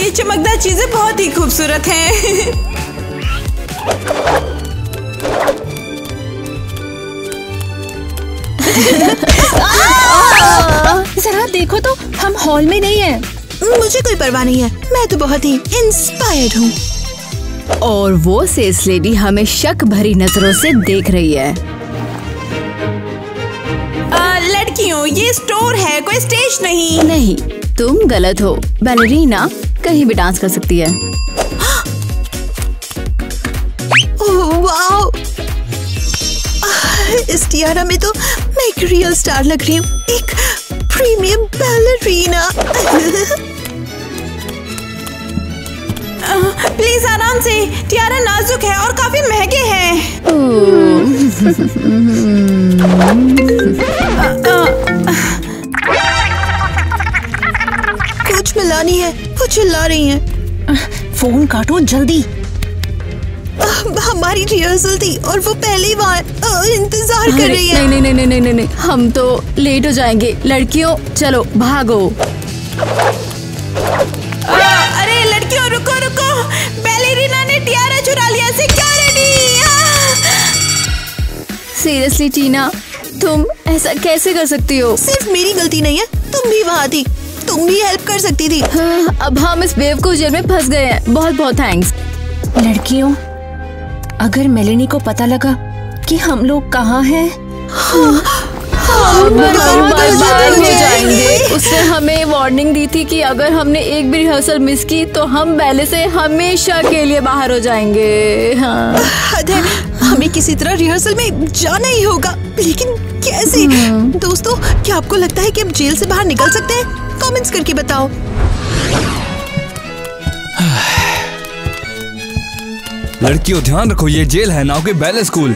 ये चमकदार चीजें बहुत ही खूबसूरत हैं। जरा देखो तो, हम हॉल में नहीं है। मुझे कोई परवाह नहीं है, मैं तो बहुत ही इंस्पायर्ड हूँ। और वो सेल्स लेडी हमें शक भरी नजरों से देख रही है। लड़कियों, ये स्टोर है, कोई स्टेज नहीं। नहीं, तुम गलत हो। बैलरीना कहीं भी डांस कर सकती है। ओह वाओ, इस टियारा में तो मैं एक रियल स्टार लग रही हूँ, एक प्रीमियम बैलरीना। प्लीज आराम से, टियारा नाजुक है और काफी महंगे हैं। कुछ मिलानी है, वो चिल्ला रही हैं। फोन काटो जल्दी। हमारी रिहर्सल थी और वो पहले ही वहाँ इंतजार कर रही है। नहीं नहीं नहीं नहीं नहीं नहीं, हम तो लेट हो जाएंगे। लड़कियों चलो भागो। अरे लड़कियों रुको रुको, बैलेरिना ने टियारा चुरा लिया। सिक्योरिटी! सीरियसली टीना, तुम ऐसा कैसे कर सकती हो? सिर्फ मेरी गलती नहीं है, तुम भी वहाँ थी, तुम भी हेल्प कर सकती थी। हाँ, अब हम इस बेवकूफ जेल में फंस गए हैं। बहुत बहुत थैंक्स। लड़कियों, अगर मेलेनी को पता लगा कि हम लोग कहाँ हैं, बर्बाद हो जाएंगे। उसने हमें वार्निंग दी थी कि अगर हमने एक भी रिहर्सल मिस की तो हम बैले से हमेशा के लिए बाहर हो जाएंगे। हाँ। हमें किसी तरह रिहर्सल में जाना ही होगा, लेकिन कैसे? दोस्तों, क्या आपको लगता है कि हम जेल से बाहर निकल सकते हैं? कमेंट्स करके बताओ। लड़कियों ध्यान रखो, ये जेल है ना कि बैले स्कूल।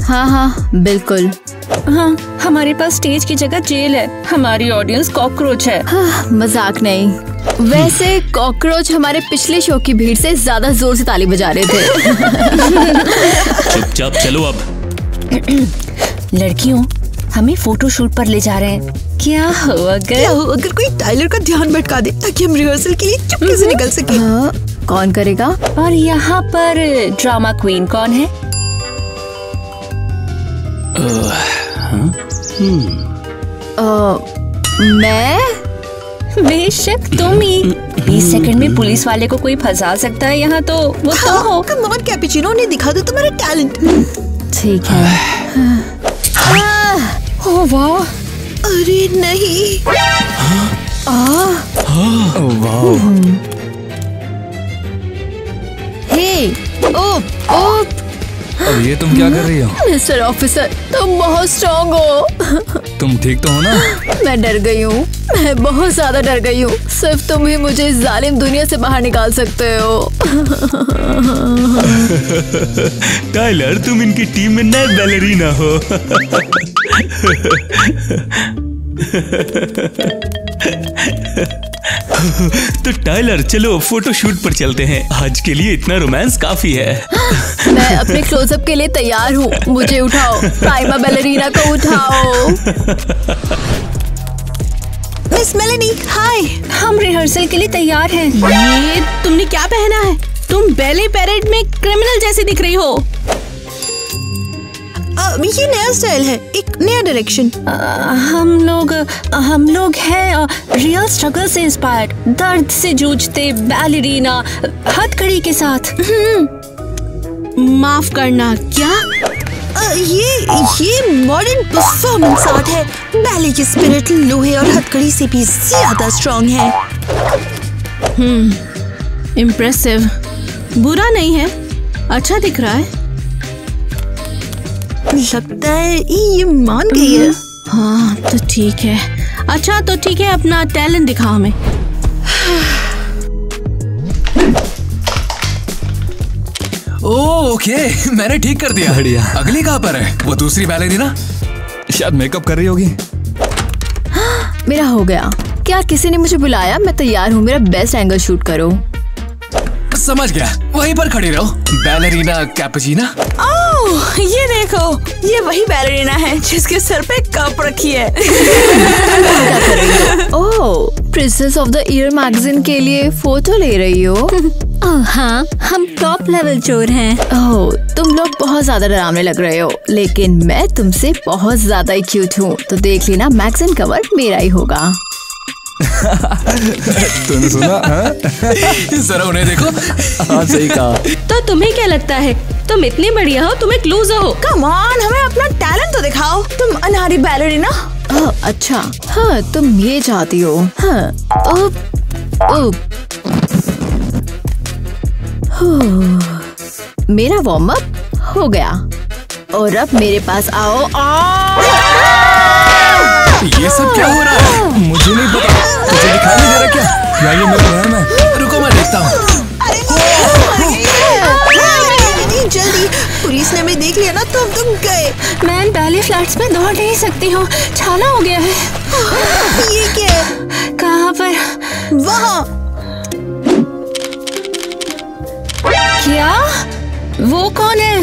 हाँ हाँ बिल्कुल। हाँ, हमारे पास स्टेज की जगह जेल है। हमारी ऑडियंस कॉकरोच है। हाँ, मजाक नहीं। वैसे कॉकरोच हमारे पिछले शो की भीड़ से ज्यादा जोर से ताली बजा रहे थे। चुपचाप चलो अब। लड़कियों, हमें फोटो शूट पर ले जा रहे हैं। क्या हो अगर कोई टाइलर का ध्यान भटका दे ताकि हम रिहर्सल के लिए चुपके से निकल सके। हाँ, कौन करेगा? और यहाँ पर ड्रामा क्वीन कौन है? मैं? बेशक तुम ही। 20 सेकंड में पुलिस वाले को कोई फंसा सकता है यहाँ, तो वो तुम हो। कम ऑन कैपुचिनो, उन्हें दिखा दो तुम्हारा टैलेंट। ठीक है। ओह वाह! अरे नहीं। हे, ओप ओप। अब ये तुम क्या कर रही हो? मिस्टर ऑफिसर, तुम बहुत स्ट्रॉन्ग हो। तुम ठीक तो हो ना? मैं डर गई हूँ, मैं बहुत ज्यादा डर गई हूँ। सिर्फ तुम ही मुझे इस जालिम दुनिया से बाहर निकाल सकते हो। टाइलर, तुम इनकी टीम में नए बैलरीना हो। तो टाइलर, चलो फोटो शूट पर चलते हैं। आज के लिए इतना रोमांस काफी है। मैं अपने क्लोजअप के लिए तैयार हूँ। मुझे उठाओ, प्राइमा बैलरीना को उठाओ। मिस मेलेनी, हाय। हम रिहर्सल के लिए तैयार हैं। ये तुमने क्या पहना है? तुम बैले पैरेड में क्रिमिनल जैसी दिख रही हो। ये नया स्टाइल है, एक नया डायरेक्शन। हम लोग हैं रियल स्ट्रगल से इंस्पायर्ड, दर्द से जूझते बैलेरीना हथकड़ी के साथ। माफ करना, क्या? ये मॉडर्न परफॉर्मेंस आर्ट है। बैले की स्पिरिट लोहे और हथकड़ी से भी ज्यादा स्ट्रॉन्ग है। इम्प्रेसिव। बुरा नहीं है, अच्छा दिख रहा है। लगता है ये मान गई है। हाँ तो ठीक है। अच्छा तो ठीक है, अपना टैलेंट दिखाओ हमें। ओके, मैंने ठीक कर दिया। बढ़िया। अगली कहाँ पर है? वो दूसरी बैलेरिना शायद मेकअप कर रही होगी। मेरा हो गया। क्या किसी ने मुझे बुलाया? मैं तैयार हूँ, मेरा बेस्ट एंगल शूट करो। समझ गया, वहीं पर खड़ी रहो। बैलेरिना कैपुचिना। ओह, ये देखो, ये वही बैलेरिना है जिसके सर पे कप रखी है। Oh, princess of the year magazine के लिए फोटो ले रही हो? ओह हाँ, हम टॉप लेवल चोर हैं। ओह, तुम लोग बहुत ज्यादा डरावने लग रहे हो, लेकिन मैं तुमसे बहुत ज्यादा ही क्यूट हूँ, तो देख लेना मैगजीन कवर मेरा ही होगा। तूने सुना? जरा उन्हें देखो। हाँ सही कहा। तो तुम्हें क्या लगता है, तुम इतनी बढ़िया हो, तुम एक लूजर हो? कम ऑन, हमें अपना टैलेंट तो दिखाओ। तुम अनहारी बैलरीना। अच्छा, हाँ तुम ये चाहती हो। हाँ, मेरा वार्म अप हो गया और अब मेरे पास आओ। ये सब क्या हो रहा है? मुझे नहीं पता, मुझे दिखाई नहीं दे रहा क्या? क्या ये मेरा वहम है? रुको मैं देखता हूँ। जल्दी, पुलिस ने हमें देख लिया ना तो हम तुम गए। मैं पहले फ्लैट्स में दौड़ नहीं सकती हूँ, छाला हो गया है। ये क्या है? कहाँ पर? वहाँ। क्या? वो कौन है?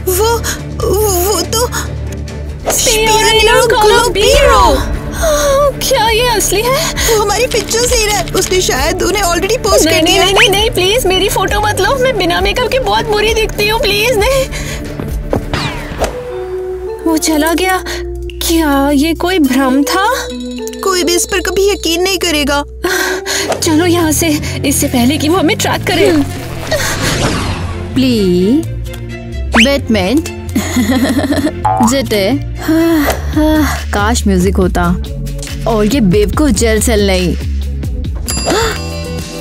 वो तो स्पिरिनो कोलोबीरो। क्या ये असली है? वो हमारी पिक्चर्स ले रहा है। उसने शायद उन्हें ऑलरेडी पोस्ट कर नहीं दिया। नहीं नहीं नहीं, प्लीज मेरी फोटो मत लो, मैं बिना मेकअप के बहुत बुरी दिखती हूँ, प्लीज नहीं। वो चला गया। क्या ये कोई भ्रम था? कोई भी इस पर कभी यकीन नहीं करेगा। चलो यहाँ से, इससे पहले कि वो हमें ट्रैक करे। प्लीज बैटमैन जिटे। काश म्यूजिक होता और ये बेवकूफ जेल सेल नहीं।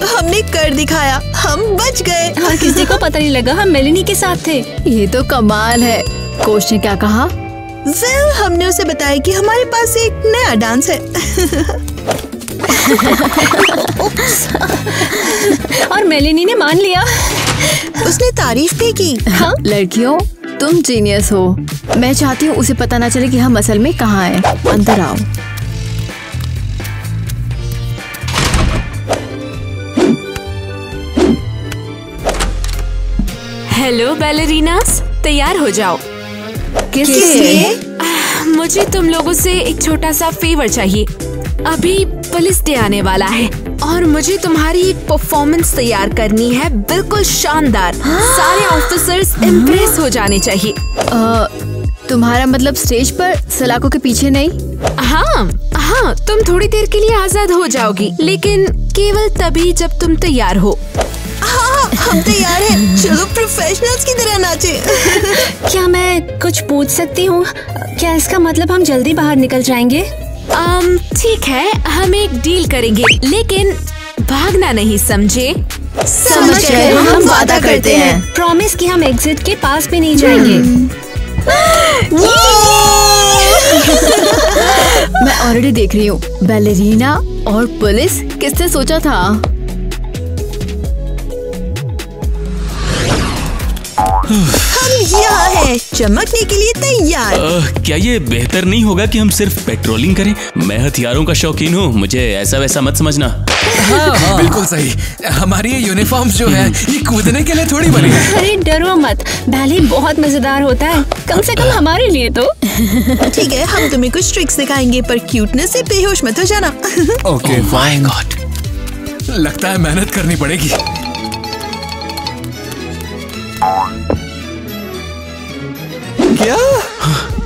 हमने कर दिखाया, हम बच गए। और किसी को पता नहीं लगा हम मेलिनी के साथ थे। ये तो कमाल है। कोच ने क्या कहा? वेल, हमने उसे बताया कि हमारे पास एक नया डांस है। और मेलिनी ने मान लिया। उसने तारीफ भी की। हाँ? लड़कियों, तुम जीनियस हो। मैं चाहती हूँ उसे पता ना चले कि हम असल में कहाँ हैं। अंदर आओ। हेलो बैलरीनास, तैयार हो जाओ। किस लिए? मुझे तुम लोगों से एक छोटा सा फेवर चाहिए। अभी पुलिस डे आने वाला है और मुझे तुम्हारी एक परफॉर्मेंस तैयार करनी है, बिल्कुल शानदार। सारे ऑफिसर्स इम्प्रेस हो जाने चाहिए। तुम्हारा मतलब स्टेज पर सलाखों के पीछे नहीं? हाँ हाँ, तुम थोड़ी देर के लिए आजाद हो जाओगी, लेकिन केवल तभी जब तुम तैयार हो। हाँ, हम तैयार हैं। चलो प्रोफेशनल्स की तरह नाचे। क्या मैं कुछ पूछ सकती हूँ? क्या इसका मतलब हम जल्दी बाहर निकल जाएंगे? ठीक है, हम एक डील करेंगे, लेकिन भागना नहीं, समझे? समझ गए, हम वादा करते हैं। प्रॉमिस कि हम एग्जिट के पास भी नहीं जाएंगे। मैं ऑलरेडी देख रही हूँ। बैलेरीना और पुलिस, किसने सोचा था? हम यहाँ हैं, चमकने के लिए तैयार। क्या ये बेहतर नहीं होगा कि हम सिर्फ पेट्रोलिंग करें? मैं हथियारों का शौकीन हूँ, मुझे ऐसा वैसा मत समझना। हाँ, बिल्कुल सही। हमारी ये यूनिफॉर्म जो है, ये कूदने के लिए थोड़ी बनी है। अरे डरो मत, बैले बहुत मजेदार होता है, कम से कम हमारे लिए तो। ठीक है, हम तुम्हें कुछ ट्रिक्स दिखाएंगे, पर क्यूटनेस से बेहोश मत हो जाना। ओके, माय गॉड, लगता है मेहनत करनी पड़ेगी। क्या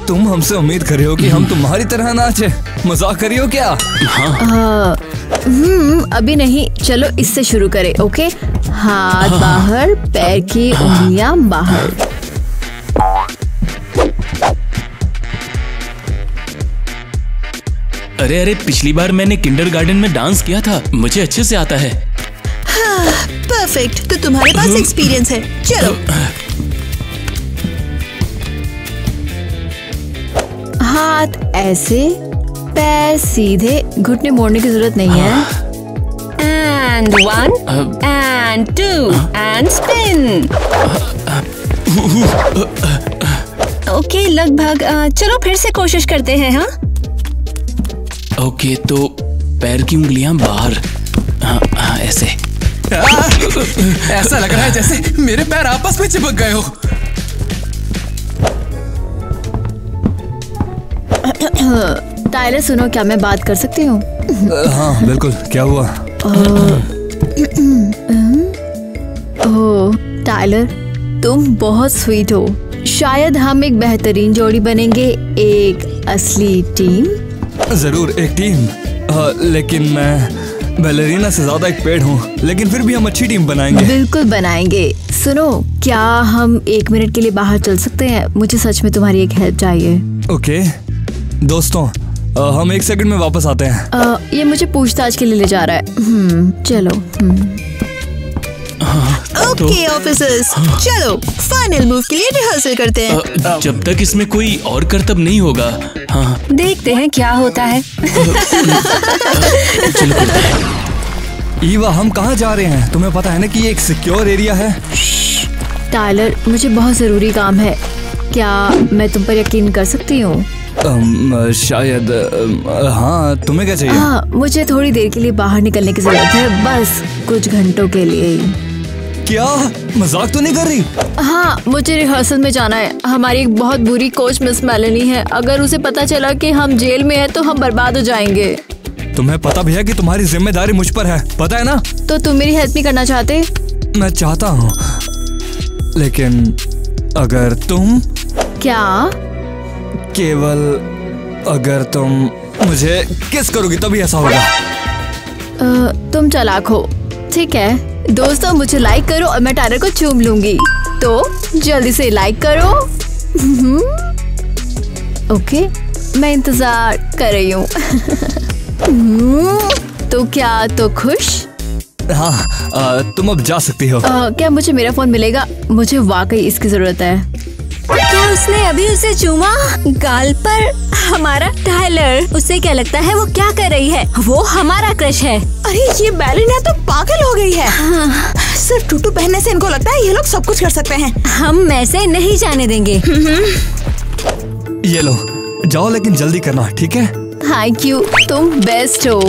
तुम हमसे उम्मीद कर रहे हो कि हम तुम्हारी तरह नाचे? मजाक कर रही हो क्या? अभी नहीं, चलो इससे शुरू करें। ओके, हाथ बाहर, पैर की उंगलियां बाहर। अरे अरे, पिछली बार मैंने किंडरगार्टन में डांस किया था, मुझे अच्छे से आता है। हाँ, परफेक्ट। तो तुम्हारे पास एक्सपीरियंस है। चलो। हाथ ऐसे, पैर सीधे, घुटने मोड़ने की जरूरत नहीं है। And 1 and 2 and spin। Okay, लगभग। चलो फिर से कोशिश करते हैं। हाँ, ओके, तो पैर की उंगलियां बाहर। हाँ हाँ, ऐसे। ऐसा लग रहा है जैसे मेरे पैर आपस में चिपक गए हो। टाइलर सुनो, क्या मैं बात कर सकती हूँ? हाँ बिल्कुल, क्या हुआ? ओह टाइलर, तुम बहुत स्वीट हो। शायद हम एक बेहतरीन जोड़ी बनेंगे, एक असली टीम। जरूर एक टीम। लेकिन मैं बैलेरिना से ज्यादा एक पेड़ हूँ, लेकिन फिर भी हम अच्छी टीम बनाएंगे। बिल्कुल बनाएंगे। सुनो, क्या हम 1 मिनट के लिए बाहर चल सकते हैं? मुझे सच में तुम्हारी एक हेल्प चाहिए। ओके दोस्तों, हम 1 सेकंड में वापस आते हैं। ये मुझे पूछताछ के लिए ले जा रहा है। चलो। ओके ऑफिसर्स, चलो फाइनल मूव के लिए रिहर्सल करते हैं। जब तक इसमें कोई और करतब नहीं होगा। हाँ देखते हैं क्या होता है। चलो करते हैं। ईवा, हम कहाँ जा रहे हैं? तुम्हें पता है ना कि ये एक सिक्योर एरिया है। टाइलर, मुझे बहुत जरूरी काम है। क्या मैं तुम पर यकीन कर सकती हूँ? शायद। हाँ, तुम्हें क्या चाहिए? हाँ, मुझे थोड़ी देर के लिए बाहर निकलने की जरूरत है, बस कुछ घंटों के लिए। क्या मजाक तो नहीं कर रही? हाँ, मुझे रिहर्सल में जाना है। हमारी एक बहुत बुरी कोच मिस मेलेनी है। अगर उसे पता चला कि हम जेल में हैं तो हम बर्बाद हो जाएंगे। तुम्हें पता भी है कि तुम्हारी जिम्मेदारी मुझ पर है, पता है ना? तो तुम मेरी हेल्प नहीं करना चाहते? मैं चाहता हूँ, लेकिन अगर तुम क्या? केवल अगर तुम मुझे किस करोगी तभी ऐसा होगा। तुम चालाक हो। ठीक है दोस्तों, मुझे लाइक करो और मैं टाइलर को चूम लूंगी। तो जल्दी से लाइक करो। ओके, मैं इंतजार कर रही हूँ। तो क्या तो खुश? हाँ, तुम अब जा सकती हो। क्या मुझे मेरा फोन मिलेगा? मुझे वाकई इसकी जरूरत है। क्या उसने अभी उसे चूमा गाल पर? हमारा टाइलर, उसे क्या लगता है वो क्या कर रही है? वो हमारा क्रश है। अरे ये बैलेरिना तो पागल हो गई है। सिर्फ टूटू पहनने से इनको लगता है ये लोग सब कुछ कर सकते हैं। हम ऐसे नहीं जाने देंगे। ये लो, जाओ लेकिन जल्दी करना, ठीक है? थैंक यू, तुम बेस्ट हो।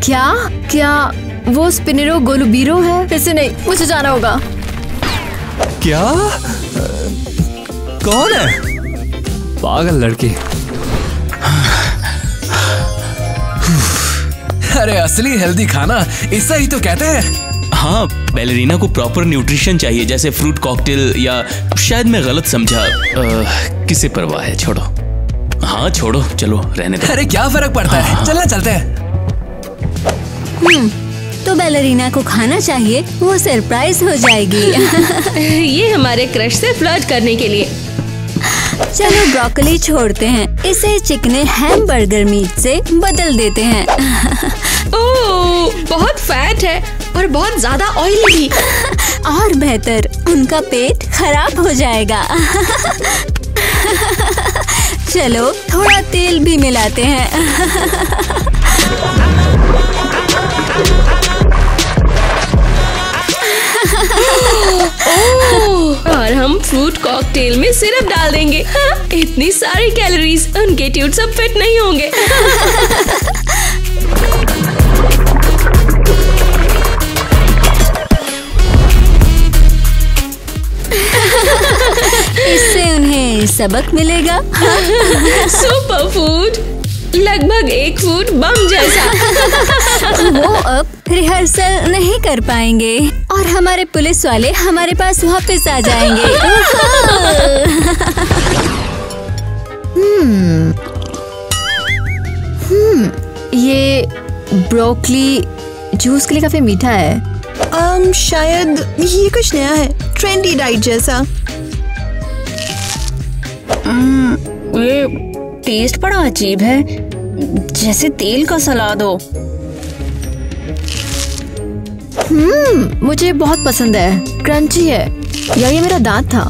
क्या वो स्पिनरो गोलुबीरो है? वैसे नहीं, मुझे जाना होगा। क्या? कौन है? पागल लड़की। अरे असली हेल्दी खाना ऐसा ही तो कहते हैं। हाँ, बैलेरिना को प्रॉपर न्यूट्रिशन चाहिए, जैसे फ्रूट कॉकटेल, या शायद मैं गलत समझा। किसे परवाह है, छोड़ो। हाँ छोड़ो, चलो रहने दो। अरे क्या फर्क पड़ता है, चलना चलते हैं। तो बैलेरिना को खाना चाहिए, वो सरप्राइज हो जाएगी। ये हमारे क्रश से फ्लर्ट करने के लिए। चलो ब्रोकली छोड़ते हैं, इसे चिकने हैमबर्गर मीट से बदल देते हैं। ओह, बहुत फैट है और बहुत ज्यादा ऑयली भी। और बेहतर, उनका पेट खराब हो जाएगा। चलो थोड़ा तेल भी मिलाते हैं। और हम फ्रूट कॉकटेल में सिरप डाल देंगे। इतनी सारी कैलोरीज, उनके ट्यूट सब फिट नहीं होंगे। इससे उन्हें सबक मिलेगा। सुपर फूड, लगभग एक फूड बम जैसा। वो अब रिहर्सल नहीं कर पाएंगे और हमारे पुलिस वाले हमारे पास वापस आ जाएंगे। ये ब्रोकली जूस के लिए काफी मीठा है। शायद ये कुछ नया है, ट्रेंडी डाइट जैसा। ये टेस्ट बड़ा अजीब है, जैसे तेल का सलाद हो। मुझे बहुत पसंद है, क्रंची है, या ये मेरा दांत था।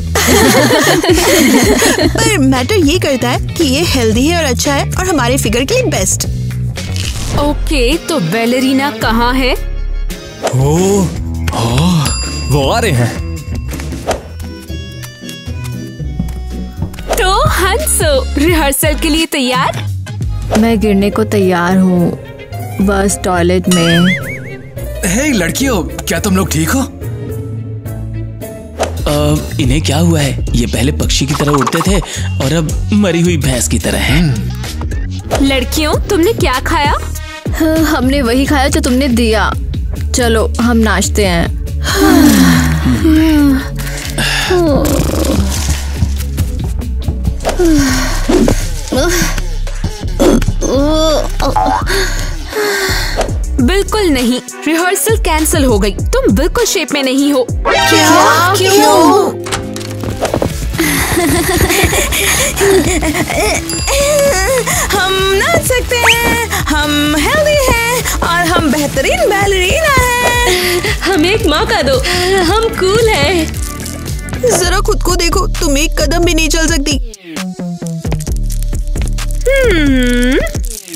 पर मैटर ये करता है कि ये हेल्दी है और अच्छा है और हमारे फिगर के लिए बेस्ट। ओके, तो बैलेरिना कहाँ है? वो आ रहे हैं। तो हंसो, रिहर्सल के लिए तैयार? मैं गिरने को तैयार हूँ, बस टॉयलेट में। हे लड़कियों, क्या तुम लोग ठीक हो? इन्हें क्या हुआ है? ये पहले पक्षी की तरह उड़ते थे और अब मरी हुई भैंस की तरह हैं। लड़कियों, तुमने क्या खाया? हमने वही खाया जो तुमने दिया। चलो हम नाचते हैं। बिल्कुल नहीं, रिहर्सल कैंसिल हो गई। तुम बिल्कुल शेप में नहीं हो। क्या? क्यों? हम नाच सकते हैं, हम हेल्दी हैं और हम बेहतरीन बैलरीना हैं। हमें एक मौका दो, हम कूल हैं। जरा खुद को देखो, तुम एक कदम भी नहीं चल सकती।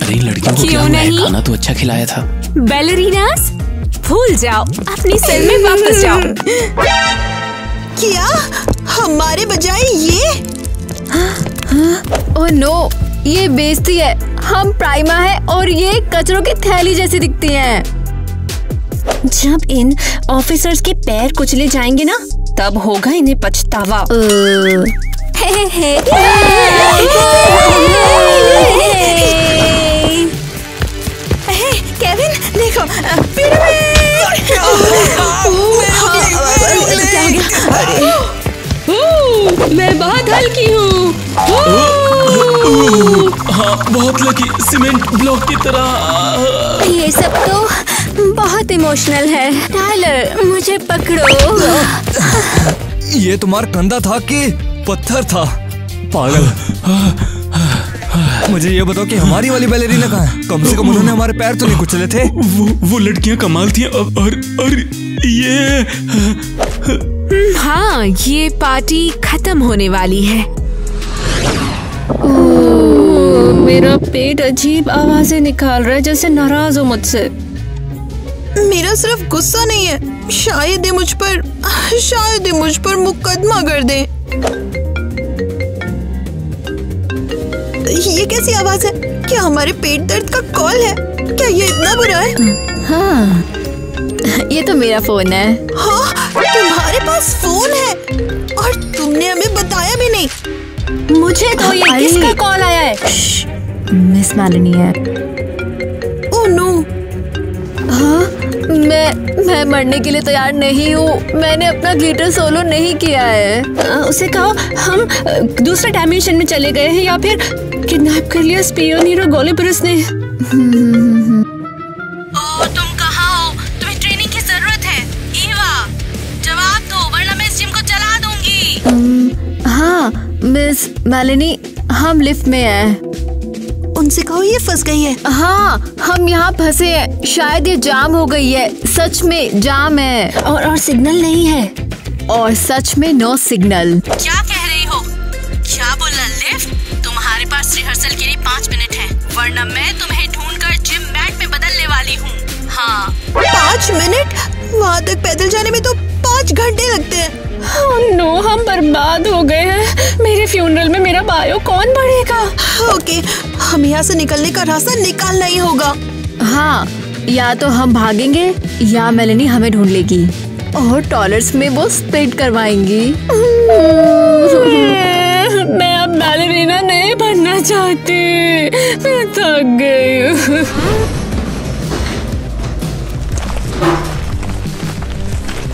अरे लड़कियों को क्यों क्या हुआ है? नहीं? खाना तो अच्छा खिलाया था। बैलरीनास, भूल जाओ, अपनी सेल में वापस जाओ। क्या? हमारे बजाय ये? ओह नो, ये बेइज्जती है। हम प्राइमा है और ये कचरों की थैली जैसी दिखती हैं। जब इन ऑफिसर्स के पैर कुचले जाएंगे ना, तब होगा इन्हें पछतावा। केविन देखो, मैं बहुत हल्की हूँ। हाँ, बहुत लकी, सीमेंट ब्लॉक की तरह। ये सब तो बहुत इमोशनल है। टाइलर, मुझे पकड़ो। ये तुम्हारा कंधा था कि पत्थर था? पागल। मुझे ये बताओ कि हमारी वाली बैलेरिना कहाँ है? कम से कम उन्होंने हमारे पैर तो नहीं कुचले थे। वो लड़कियां कमाल थी। और ये हाँ, ये पार्टी खत्म होने वाली है। मेरा पेट अजीब आवाजें निकाल रहा है, जैसे नाराज हो मुझसे। मेरा सिर्फ गुस्सा नहीं है, शायद ये मुझ पर मुकदमा कर दे। ये कैसी आवाज है? क्या हमारे पेट दर्द का कॉल है? क्या ये इतना बुरा है? हाँ, ये तो मेरा फोन है। हाँ, तुम्हारे पास फोन है और तुमने हमें बताया भी नहीं। मुझे तो ये अरे। किसका कॉल आया है? मिस मेलेनी है। ओह नो, मैं मरने के लिए तैयार नहीं हूँ। मैंने अपना ग्लिटर सोलो नहीं किया है। उसे कहो हम दूसरे डायमेंशन में चले गए हैं या फिर किडनैप कर लिया स्पियोनीरो गोलेबरस ने। तुम कहाँ हो? तुम्हें ट्रेनिंग की जरूरत है। ईवा, जवाब दो वरना मैं इस जिम को जला दूंगी। हाँ मिस मेलेनी, हम लिफ्ट में हैं। उनसे कहो ये फंस गई है। हाँ, हम यहाँ फंसे हैं। शायद ये जाम हो गई है। सच में जाम है। और सिग्नल नहीं है। और सच में नो सिग्नल। क्या कह रही हो? क्या बोला? लिफ्ट? तुम्हारे पास रिहर्सल के लिए 5 मिनट है, वरना मैं तुम्हें ढूंढकर जिम मैट में बदलने वाली हूँ। हाँ। 5 मिनट? वहाँ तक पैदल जाने में तो 5 घंटे लगते हैं। नो, हम बर्बाद हो गए हैं। मेरे फ्यूनरल में मेरा बायो कौन बढ़ेगा? ओके, हम यहाँ से निकलने का रास्ता निकालना ही होगा। हाँ, या तो हम भागेंगे या मेलेनी हमें ढूंढ लेगी और टॉयलेट्स में वो स्प्लिट करवाएंगी। मैं अब बैलेरिना नहीं बनना चाहती। मैं थक गई हूँ।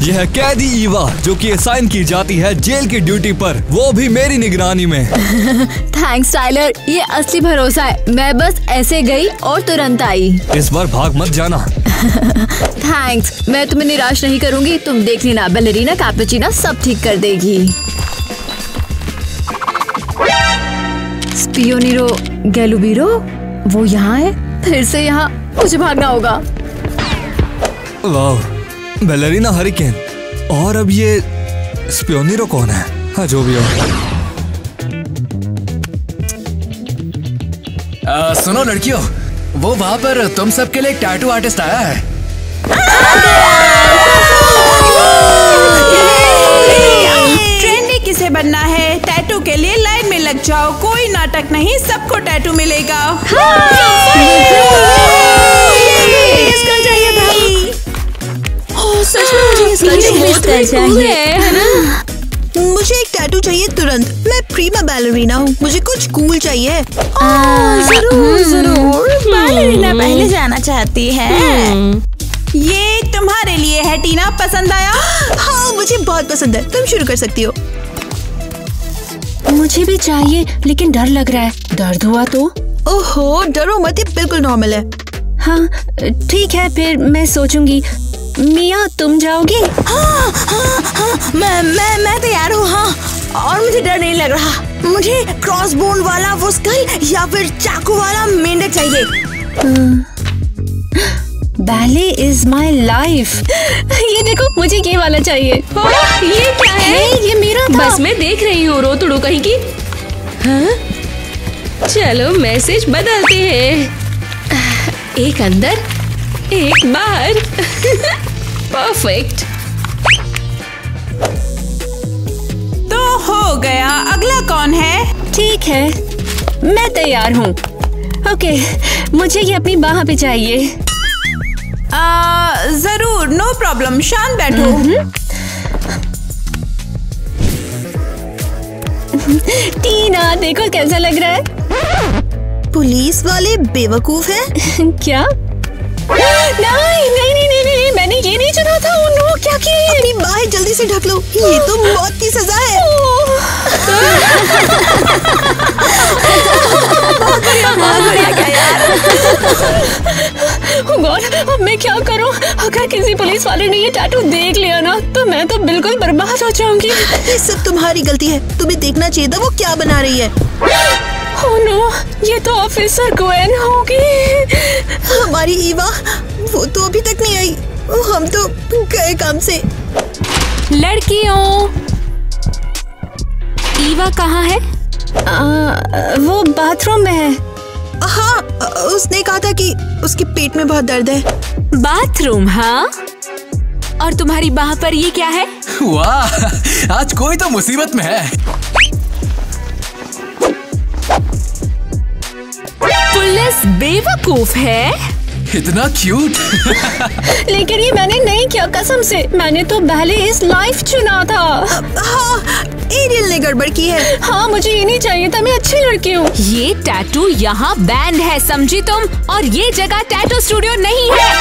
यह कैदी ईवा जो कि असाइन की जाती है जेल की ड्यूटी पर, वो भी मेरी निगरानी में। थैंक्स टाइलर, ये असली भरोसा है। मैं बस ऐसे गई और तुरंत आई। इस बार भाग मत जाना। थैंक्स, मैं तुम्हें निराश नहीं करूंगी। तुम देख लेना, बैलेरिना कैपुचिना सब ठीक कर देगी। स्पियोनीरो गैलुबीरो, वो यहाँ है। फिर से यहाँ, मुझे भागना होगा। वाह, बैलेरिना हरिकेन। और अब ये स्पियोनीरो कौन है? हाँ, जो भी हो। सुनो लड़कियों, वो वहाँ पर तुम सबके लिए एक टैटू आर्टिस्ट आया है। ट्रेंडी किसे बनना है? टैटू के लिए लाइन में लग जाओ। कोई नाटक नहीं, सबको टैटू मिलेगा। सच में मुझे चाहिए। मुझे एक टैटू टैटू चाहिए तुरंत। मैं प्रीमा बैलरीना हूँ, मुझे कुछ कूल चाहिए। जरूर जरूर, बैलरीना पहले जाना चाहती है। ये तुम्हारे लिए है टीना, पसंद आया? हाँ मुझे बहुत पसंद है, तुम शुरू कर सकती हो। मुझे भी चाहिए लेकिन डर लग रहा है। दर्द हुआ तो? ओहो डरो मत, ये बिल्कुल नॉर्मल है। हाँ ठीक है, फिर मैं सोचूंगी। मिया तुम जाओगी? हाँ, मैं तैयार हूँ। हाँ, और मुझे डर नहीं लग रहा। मुझे क्रॉसबोन वाला वो स्कल या फिर चाकू वाला मेंढक चाहिए। Ballet is my life. ये देखो, मुझे ये वाला चाहिए। ये क्या है? ये मेरा था। बस मैं देख रही हूँ, रो तुड़ू कहीं की। हाँ? चलो मैसेज बदलते हैं। एक अंदर, एक बाहर। परफेक्ट। तो हो गया, अगला कौन है? ठीक है, मैं तैयार हूँ। ओके, मुझे ये अपनी बाह पे चाहिए। जरूर, नो प्रॉब्लम, शांत बैठो। टीना देखो कैसा लग रहा है। पुलिस वाले बेवकूफ हैं। क्या? नहीं नहीं नहीं नहीं नहीं, मैंने ये नहीं चुना था। नो, क्या किया? अपनी बाहें जल्दी से ढक लो, ये तो मौत की सजा है। बहुत बढ़िया क्या यार। Oh God, अब मैं क्या करूं? अगर किसी पुलिस वाले ने ये टैटू देख लिया ना, तो मैं तो बिल्कुल बर्बाद हो जाऊंगी। ये सब तुम्हारी गलती है, तुम्हें देखना चाहिए था वो क्या बना रही है। Oh no, ये तो ऑफिसर ग्वेन होगी। हमारी ईवा, वो तो अभी तक नहीं आई। हम तो गए काम से। लड़कियों, ईवा कहाँ है? वो बाथरूम में है। हाँ, उसने कहा था कि उसके पेट में बहुत दर्द है। बाथरूम? हाँ, और तुम्हारी बाह पर ये क्या है? वाह, आज कोई तो मुसीबत में है। पुलिस बेवकूफ है। इतना क्यूट। लेकिन ये मैंने नहीं किया, कसम से। मैंने तो बैले इज लाइफ चुना था। हाँ, एरियल ने गड़बड़ की है। हाँ, मुझे ये नहीं चाहिए था, मैं अच्छी लड़की हूँ। ये टैटू यहाँ बैंड है, समझी तुम? और ये जगह टैटू स्टूडियो नहीं है।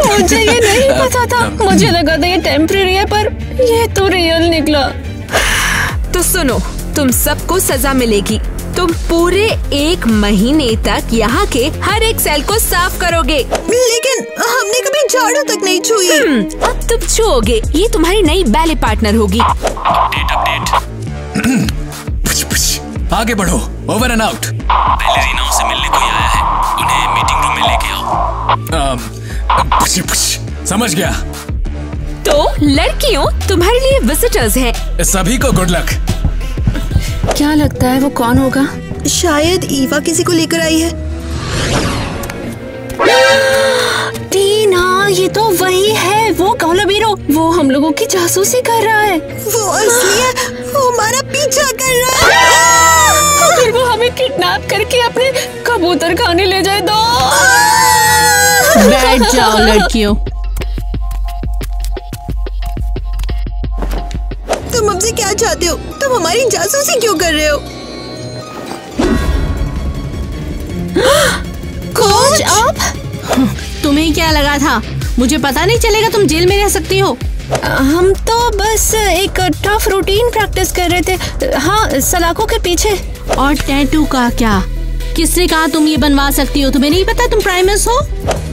मुझे ये नहीं पता था, मुझे लगा था ये टेम्परेरी है, पर ये तो रियल निकला। तो सुनो, तुम सबको सजा मिलेगी। तुम पूरे 1 महीने तक यहाँ के हर एक सेल को साफ करोगे। लेकिन हमने कभी झाड़ू तक नहीं छुई। अब तुम छुओगे। ये तुम्हारी नई बैले पार्टनर होगी। अपडेट। आगे बढ़ो, ओवर एंड आउट। बैलेरिनाओं से मिलने कोई आया है, उन्हें मीटिंग रूम में लेके आओ। समझ गया। तो लड़कियों, तुम्हारे लिए विजिटर्स हैं। सभी को गुड लक। क्या लगता है वो कौन होगा? शायद ईवा किसी को लेकर आई है। टीना, ये तो वही है, वो कौलबीरो। वो हम लोगों की जासूसी कर रहा है। वो असली है, वो हमारा पीछा कर रहा है। फिर वो हमें किडनैप करके अपने कबूतर खाने ले जाए। दो बैठ जाओ लड़कियों। तुम हमसे क्या चाहते हो? तुम हमारी जासूसी क्यों कर रहे हो? कोच, आप? तुम्हें क्या लगा था मुझे पता नहीं चलेगा तुम जेल में रह सकती हो? हम तो बस एक टफ रूटीन प्रैक्टिस कर रहे थे। हाँ, सलाखों के पीछे। और टैटू का क्या? किसने कहा तुम ये बनवा सकती हो? तुम्हें नहीं पता तुम प्राइमस हो?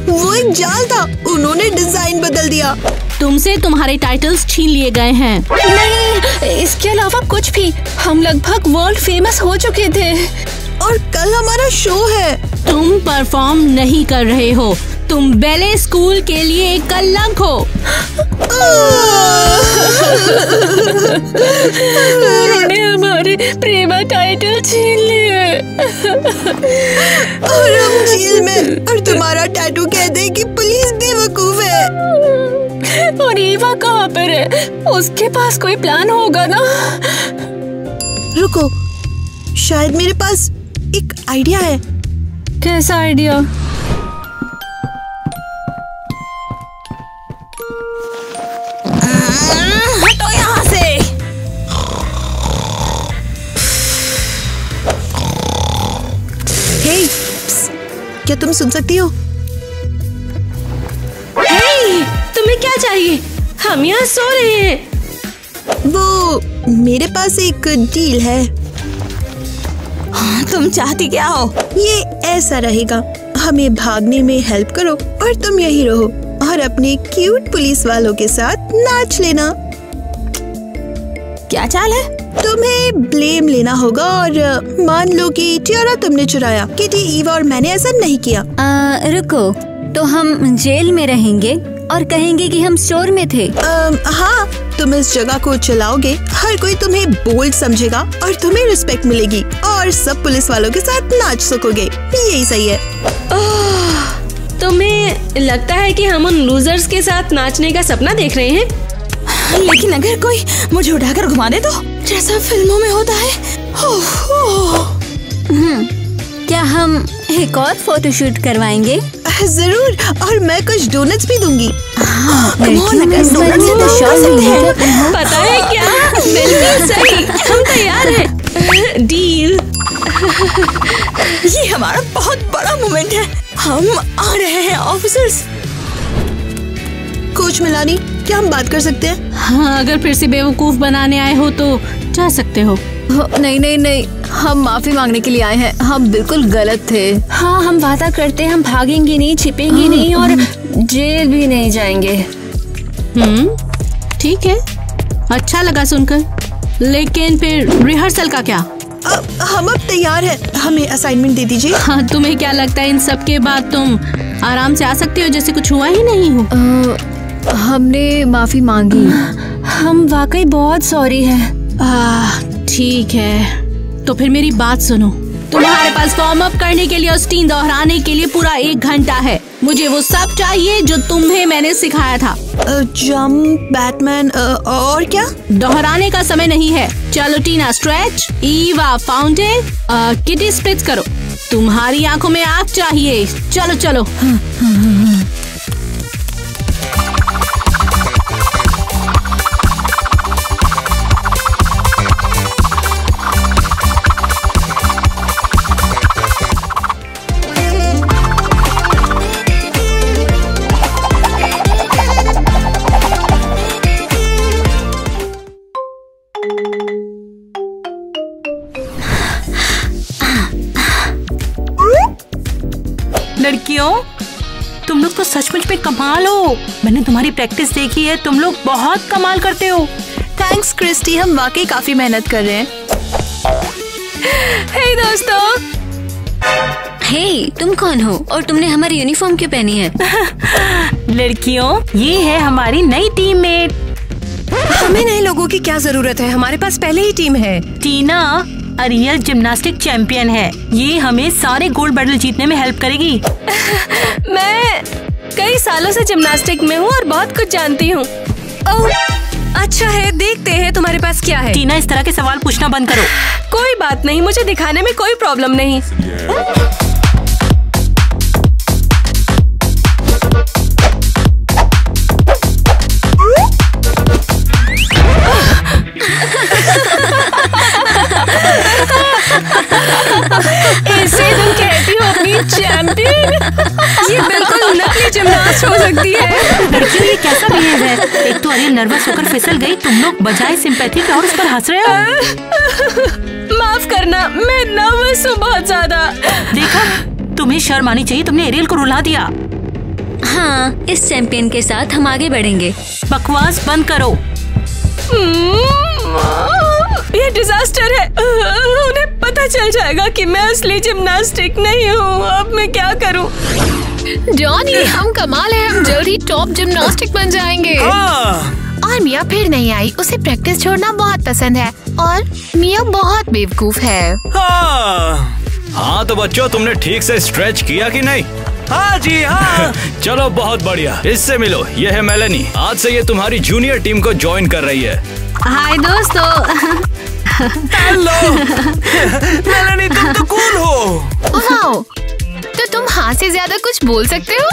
वो एक जाल था, उन्होंने डिजाइन बदल दिया। तुमसे तुम्हारे टाइटल्स छीन लिए गए हैं। नहीं, इसके अलावा कुछ भी। हम लगभग वर्ल्ड फेमस हो चुके थे। और कल हमारा शो है। तुम परफॉर्म नहीं कर रहे हो। तुम बैले स्कूल के लिए एक कलंक हो। उन्होंने हमारे प्रेमा टाइटल छीन लिए। और हम जेल में, और तुम्हारा टैटू कहते हैं कि पुलिस बेवकूफ है। और ईवा कहाँ पर है? उसके पास कोई प्लान होगा ना। रुको, शायद मेरे पास एक आइडिया है। कैसा आइडिया? हटो यहाँ से। क्या तुम सुन सकती हो? हे, तुम्हें क्या चाहिए? हम यहाँ सो रहे हैं। वो मेरे पास एक डील है। हाँ, तुम चाहती क्या हो? ये ऐसा रहेगा, हमें भागने में हेल्प करो और तुम यही रहो और अपने क्यूट पुलिस वालों के साथ नाच लेना। क्या चाल है? तुम्हें ब्लेम लेना होगा और मान लो कि टियारा तुमने चुराया। किटी, ईवा और मैंने ऐसा नहीं किया। रुको, तो हम जेल में रहेंगे और कहेंगे कि हम स्टोर में थे। हाँ, तुम इस जगह को चलाओगे, हर कोई तुम्हें बोल्ड समझेगा और तुम्हें रिस्पेक्ट मिलेगी और सब पुलिस वालों के साथ नाच सकोगे। यही सही है। तुम्हें लगता है कि हम उन लूजर्स के साथ नाचने का सपना देख रहे हैं? लेकिन अगर कोई मुझे उठाकर घुमा दे तो, जैसा फिल्मों में होता है। क्या हम एक और फोटोशूट करवाएंगे? जरूर, और मैं कुछ डोनट्स भी दूंगी। पता है क्या, बिल्कुल सही, हम तैयार हैं। डील। ये हमारा बहुत बड़ा मोमेंट है। हम आ रहे हैं ऑफिसर्स। कोच मिलानी, क्या हम बात कर सकते हैं? हाँ, अगर फिर से बेवकूफ बनाने आए हो तो जा सकते हो। नहीं नहीं नहीं, हम माफी मांगने के लिए आए हैं। हम बिल्कुल गलत थे। हाँ, हम वादा करते हैं हम भागेंगे नहीं, छिपेंगे नहीं और जेल भी नहीं जाएंगे। ठीक है, अच्छा लगा सुनकर। लेकिन फिर रिहर्सल का क्या? हम अब तैयार हैं, हमें असाइनमेंट दे दीजिए। हाँ, तुम्हें क्या लगता है इन सब के बाद तुम आराम से आ सकते हो जैसे कुछ हुआ ही नहीं हो? हमने माफी मांगी। हम वाकई बहुत सॉरी है। ठीक है, तो फिर मेरी बात सुनो। तुम्हारे पास वार्म अप करने के लिए और स्टीन दोहराने के लिए पूरा 1 घंटा है। मुझे वो सब चाहिए जो तुम्हें मैंने सिखाया था। जंप, बैटमैन और क्या? दोहराने का समय नहीं है। चलो Tina stretch, Eva fountain, Kitty splits करो। तुम्हारी आंखों में आग चाहिए। चलो चलो। लड़कियों, तुम लोग तो सचमुच में कमाल हो। मैंने तुम्हारी प्रैक्टिस देखी है, तुम लोग बहुत कमाल करते हो। थैंक्स क्रिस्टी, हम वाकई काफी मेहनत कर रहे हैं। हे दोस्तों। हे, तुम कौन हो और तुमने हमारी यूनिफॉर्म क्यों पहनी है? लड़कियों, ये है हमारी नई टीममेट। हमें नए लोगों की क्या जरूरत है, हमारे पास पहले ही टीम है। टीना रियल जिम्नास्टिक चैंपियन है, ये हमें सारे गोल्ड मेडल जीतने में हेल्प करेगी। मैं कई सालों से जिम्नास्टिक में हूँ और बहुत कुछ जानती हूँ। अच्छा है, देखते हैं तुम्हारे पास क्या है। टीना, इस तरह के सवाल पूछना बंद करो। कोई बात नहीं, मुझे दिखाने में कोई प्रॉब्लम नहीं। इसे तुम कहती हो अपनी चैंपियन? ये बिल्कुल नकली जिम्नास्ट हो सकती है। लड़कियों, ये कैसा बिहेव है? एक तो अरे नर्वस होकर फिसल गई, तुम लोग बजाय सिंपैथी के और उस पर हंस रहे हो। माफ करना, मैं नर्वस हूँ बहुत ज्यादा। देखा, तुम्हें शर्म आनी चाहिए, तुमने एरियल को रुला दिया। हाँ, इस चैंपियन के साथ हम आगे बढ़ेंगे। बकवास बंद करो। ये डिजास्टर है। उन्हें पता चल जाएगा कि मैं असली जिम्नास्टिक नहीं हूँ। अब मैं क्या करूँ? जॉनी, हम कमाल है, हम जल्दी टॉप जिम्नास्टिक बन जाएंगे। और मिया फिर नहीं आई, उसे प्रैक्टिस छोड़ना बहुत पसंद है और मिया बहुत बेवकूफ है। हाँ तो बच्चों, तुमने ठीक से स्ट्रेच किया कि नहीं? हाँ जी हाँ। चलो बहुत बढ़िया, इससे मिलो, ये है मेलेनी। आज से ये तुम्हारी जूनियर टीम को ज्वाइन कर रही है। हाय दोस्तों। हेलो मेलेनी, तुम तो कूल हो। वाओ, तो तुम हाँ से ज्यादा कुछ बोल सकते हो?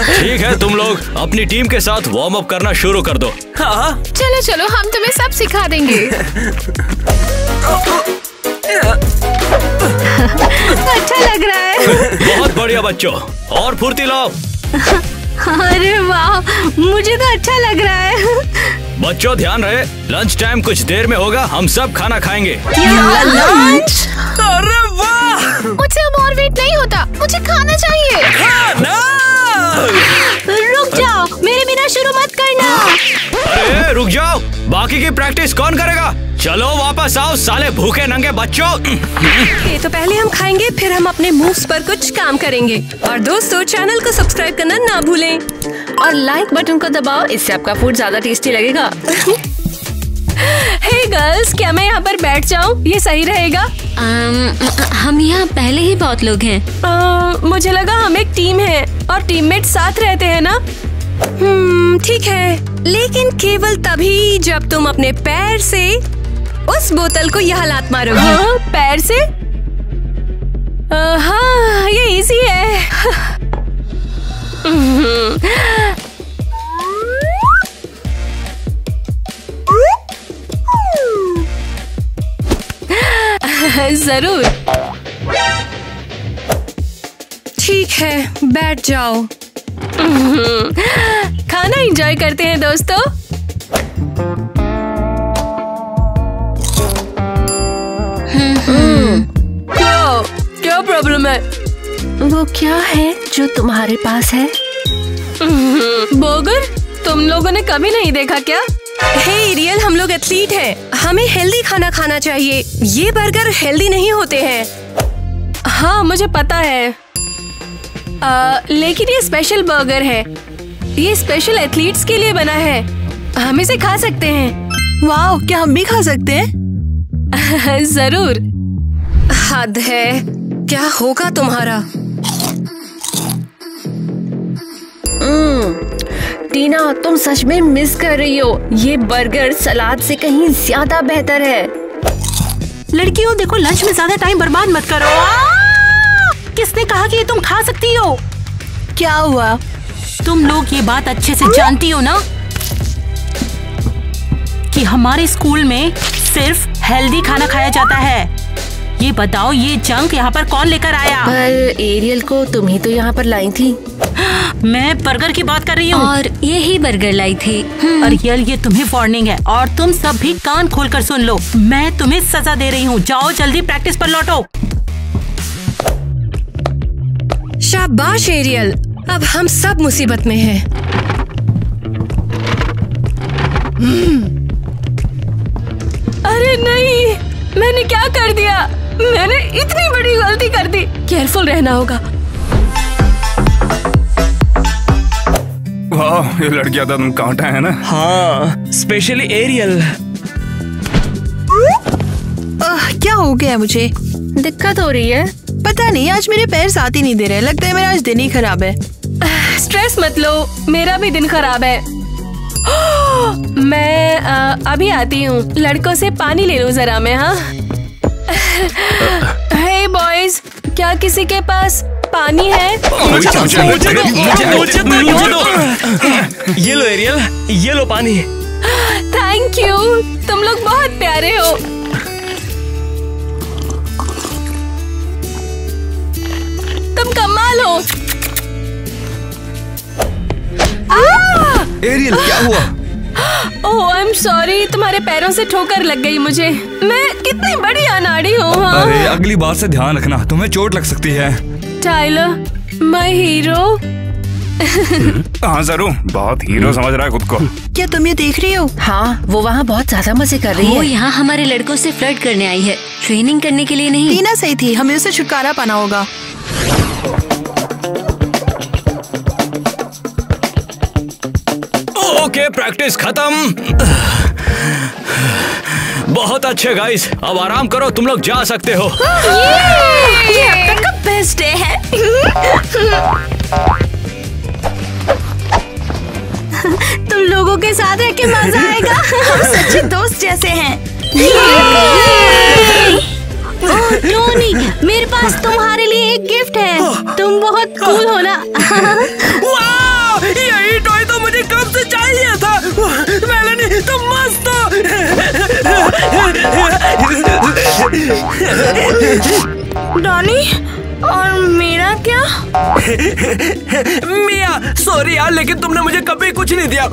ठीक है, तुम लोग अपनी टीम के साथ वार्म अप करना शुरू कर दो। हाँ चलो चलो, हम तुम्हें सब सिखा देंगे। अच्छा लग रहा है। बहुत बढ़िया बच्चों, और फुर्ती लाओ। अरे वाह, मुझे तो अच्छा लग रहा है। बच्चों ध्यान रहे, लंच टाइम कुछ देर में होगा, हम सब खाना खाएंगे। लंच? अरे वाह, मुझसे अब और वेट नहीं होता, मुझे खाना चाहिए। रुक जाओ, मेरे बिना शुरू मत करना। अरे रुक जाओ, बाकी की प्रैक्टिस कौन करेगा? चलो वापस आओ साले भूखे नंगे बच्चों। ये तो पहले हम खाएंगे, फिर हम अपने मूव्स पर कुछ काम करेंगे। और दोस्तों, चैनल को सब्सक्राइब करना ना भूलें और लाइक बटन को दबाओ, इससे आपका फूड ज्यादा टेस्टी लगेगा। हे गर्ल्स, क्या मैं यहाँ पर बैठ जाऊँ? ये सही रहेगा? हम यहाँ पहले ही बहुत लोग हैं। मुझे लगा हम एक टीम है और टीममेट साथ रहते हैं ना। ठीक है, लेकिन केवल तभी जब तुम अपने पैर से उस बोतल को यहाँ लात मारोगे। हाँ, पैर से? हाँ, ये इजी है। जरूर। ठीक है, बैठ जाओ। खाना एंजॉय करते हैं दोस्तों। क्या प्रॉब्लम है? वो क्या है जो तुम्हारे पास है? बर्गर? तुम लोगों ने कभी नहीं देखा क्या? हे एरियल, हम लोग एथलीट हैं, हमें हेल्दी खाना खाना चाहिए। ये बर्गर हेल्दी नहीं होते हैं। हाँ, मुझे पता है, लेकिन ये स्पेशल बर्गर है। ये स्पेशल एथलीट्स के लिए बना है, हम इसे खा सकते हैं। वाह, क्या हम भी खा सकते हैं? जरूर। हद है, क्या होगा तुम्हारा? टीना, तुम सच में मिस कर रही हो। ये बर्गर सलाद से कहीं ज्यादा बेहतर है। लड़कियों देखो, लंच में ज्यादा टाइम बर्बाद मत करो। किसने कहा कि ये तुम खा सकती हो? क्या हुआ? तुम लोग ये बात अच्छे से जानती हो ना कि हमारे स्कूल में सिर्फ हेल्दी खाना खाया जाता है। ये बताओ, ये जंक यहाँ पर कौन लेकर आया? पर एरियल को तुम ही तो यहाँ पर लाई थी। मैं बर्गर की बात कर रही हूँ। और यही बर्गर लाई थी। अरियल, ये तुम्हें वार्निंग है और तुम सब भी कान खोलकर सुन लो। मैं तुम्हें सजा दे रही हूँ। जाओ जल्दी प्रैक्टिस पर लौटो। शाबाश एरियल, अब हम सब मुसीबत में हैं। अरे नहीं, मैंने क्या कर दिया? मैंने इतनी बड़ी गलती कर दी। केयरफुल रहना होगा। वाह, ये लड़कियां तो तुम कांटा है ना। हाँ, स्पेशली एरियल। क्या हो गया मुझे? दिक्कत हो रही है? पता नहीं, आज मेरे पैर साथ ही नहीं दे रहे। लगता है मेरा आज दिन ही खराब है। स्ट्रेस मत लो, मेरा भी दिन खराब है। मैं अभी आती हूँ, लड़कों से पानी ले लूं जरा मैं। हाँ, हे बॉयज, क्या किसी के पास पानी है? ये लो एरियल, ये लो पानी। थैंक यू, तुम लोग बहुत प्यारे हो। तुम कमाल हो। एरियल, क्या हुआ? ओह, आई एम सॉरी, तुम्हारे पैरों से ठोकर लग गई मुझे। मैं कितनी बड़ी अनाड़ी हूँ। हाँ? अरे अगली बार से ध्यान रखना, तुम्हें चोट लग सकती है। Tyler, my hero. हाँ जरूर, बहुत हीरो समझ रहा है खुद को। क्या तुम ये देख रही हो? हाँ, वो वहाँ बहुत ज्यादा मजे कर रही है। वो यहाँ हमारे लड़कों से फ्लर्ट करने आई है, ट्रेनिंग करने के लिए नहीं। टीना सही थी, हमें उसे छुटकारा पाना होगा। ओके, प्रैक्टिस खत्म। बहुत अच्छे गाइस, अब आराम करो, तुम लोग जा सकते हो। ये अब तक का बेस्ट डे है। तुम लोगों के साथ रह के मजा आएगा। हम सच्चे दोस्त जैसे हैं। ओह टोनी, मेरे पास तुम्हारे लिए एक गिफ्ट है। तुम बहुत कूल हो ना। वाह, यही टॉय तो मुझे कब से चाहिए था। मेलेनी, तुम मस्त हो। डॉनी और मेरा क्या? मिया सॉरी यार, लेकिन तुमने मुझे कभी कुछ नहीं दिया।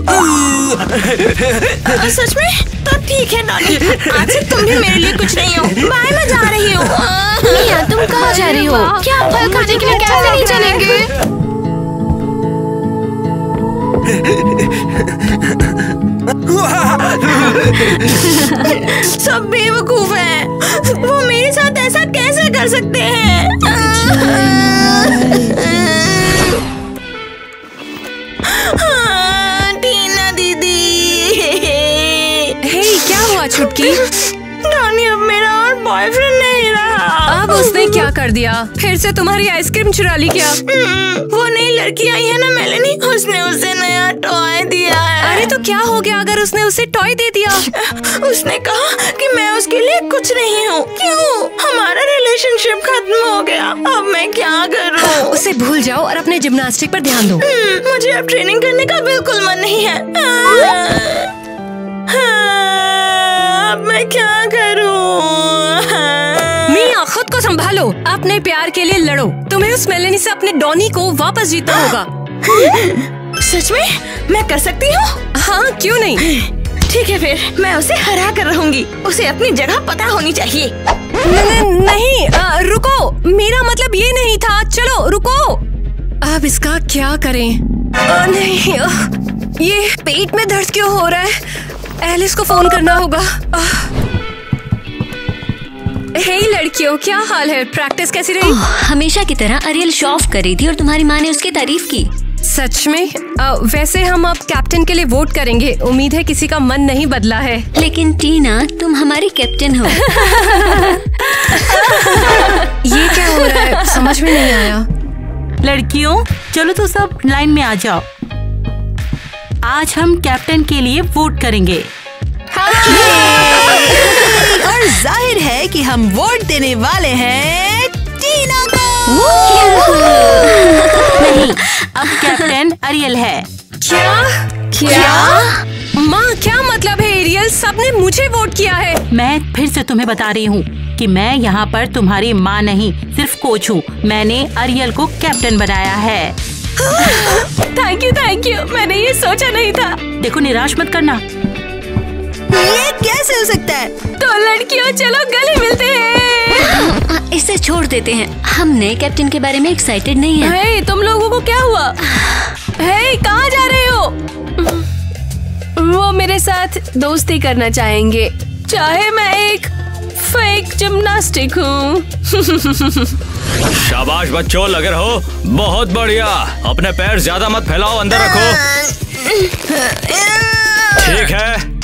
सच में? तो ठीक है डॉनी, आज से तुम भी मेरे लिए कुछ नहीं हो। बाय, मैं जा रही हूँ। मिया तुम कहाँ जा रही हो? क्या आप फल खाने के लिए कैसे नहीं चलेंगे? सब बेवकूफ हैं। वो मेरे साथ ऐसा कैसे कर सकते हैं? टीना दीदी। हे क्या हुआ छुटकी? डॉनी अब मेरा और बॉयफ्रेंड नहीं रहा। अब उसने क्या कर दिया? फिर से तुम्हारी आइसक्रीम चुरा ली क्या? वो नई लड़की आई है ना मेलेनी, उसने उसे नया टॉय दिया है। अरे तो क्या हो गया अगर उसने उसे टॉय दे दिया? उसने कहा कि मैं उसके लिए कुछ नहीं हूँ। क्यों? हमारा रिलेशनशिप खत्म हो गया। अब मैं क्या करूँ? उसे भूल जाओ और अपने जिम्नास्टिक पर ध्यान दो। मुझे अब ट्रेनिंग करने का बिल्कुल मन नहीं है। अब मैं क्या करूँ? मिया खुद को संभालो, अपने प्यार के लिए लड़ो। तुम्हें उस मेलेनी से अपने डॉनी को वापस जीतना होगा। सच में? मैं कर सकती हूँ? हाँ क्यों नहीं। ठीक है फिर मैं उसे हरा कर रहूंगी। उसे अपनी जगह पता होनी चाहिए। नहीं रुको, मेरा मतलब ये नहीं था। चलो रुको। अब इसका क्या करें? नहीं ये पेट में दर्द क्यों हो रहा है? एलिस को फोन करना होगा। हे लड़कियों, क्या हाल है? प्रैक्टिस कैसी रही? हमेशा की तरह अरियल शो ऑफ कर रही थी और तुम्हारी माँ ने उसकी तारीफ की। सच में? वैसे हम अब कैप्टन के लिए वोट करेंगे। उम्मीद है किसी का मन नहीं बदला है। लेकिन टीना तुम हमारी कैप्टन हो। ये क्या हो रहा है? समझ में नहीं आया। लड़कियों चलो तो सब लाइन में आ जाओ। आज हम कैप्टन के लिए वोट करेंगे। और जाहिर है कि हम वोट देने वाले हैं टीना को। नहीं, अब कैप्टन अरियल है। क्या? माँ क्या मतलब है एरियल? सबने मुझे वोट किया है। मैं फिर से तुम्हें बता रही हूँ कि मैं यहाँ पर तुम्हारी माँ नहीं, सिर्फ कोच हूँ। मैंने अरियल को कैप्टन बनाया है। Thank you. मैंने ये सोचा नहीं था। देखो निराश मत करना। ये कैसे हो सकता है? तो लड़कियों चलो गले मिलते हैं। इसे छोड़ देते हैं, हम नए कैप्टन के बारे में एक्साइटेड नहीं है। हे, तुम लोगों को क्या हुआ? हे, कहाँ जा रहे हो? वो मेरे साथ दोस्ती करना चाहेंगे, चाहे मैं एक फेक जिम्नास्टिक हूँ। शाबाश बच्चों, लगे रहो। बहुत बढ़िया। अपने पैर ज्यादा मत फैलाओ, अंदर रखो। ठीक है,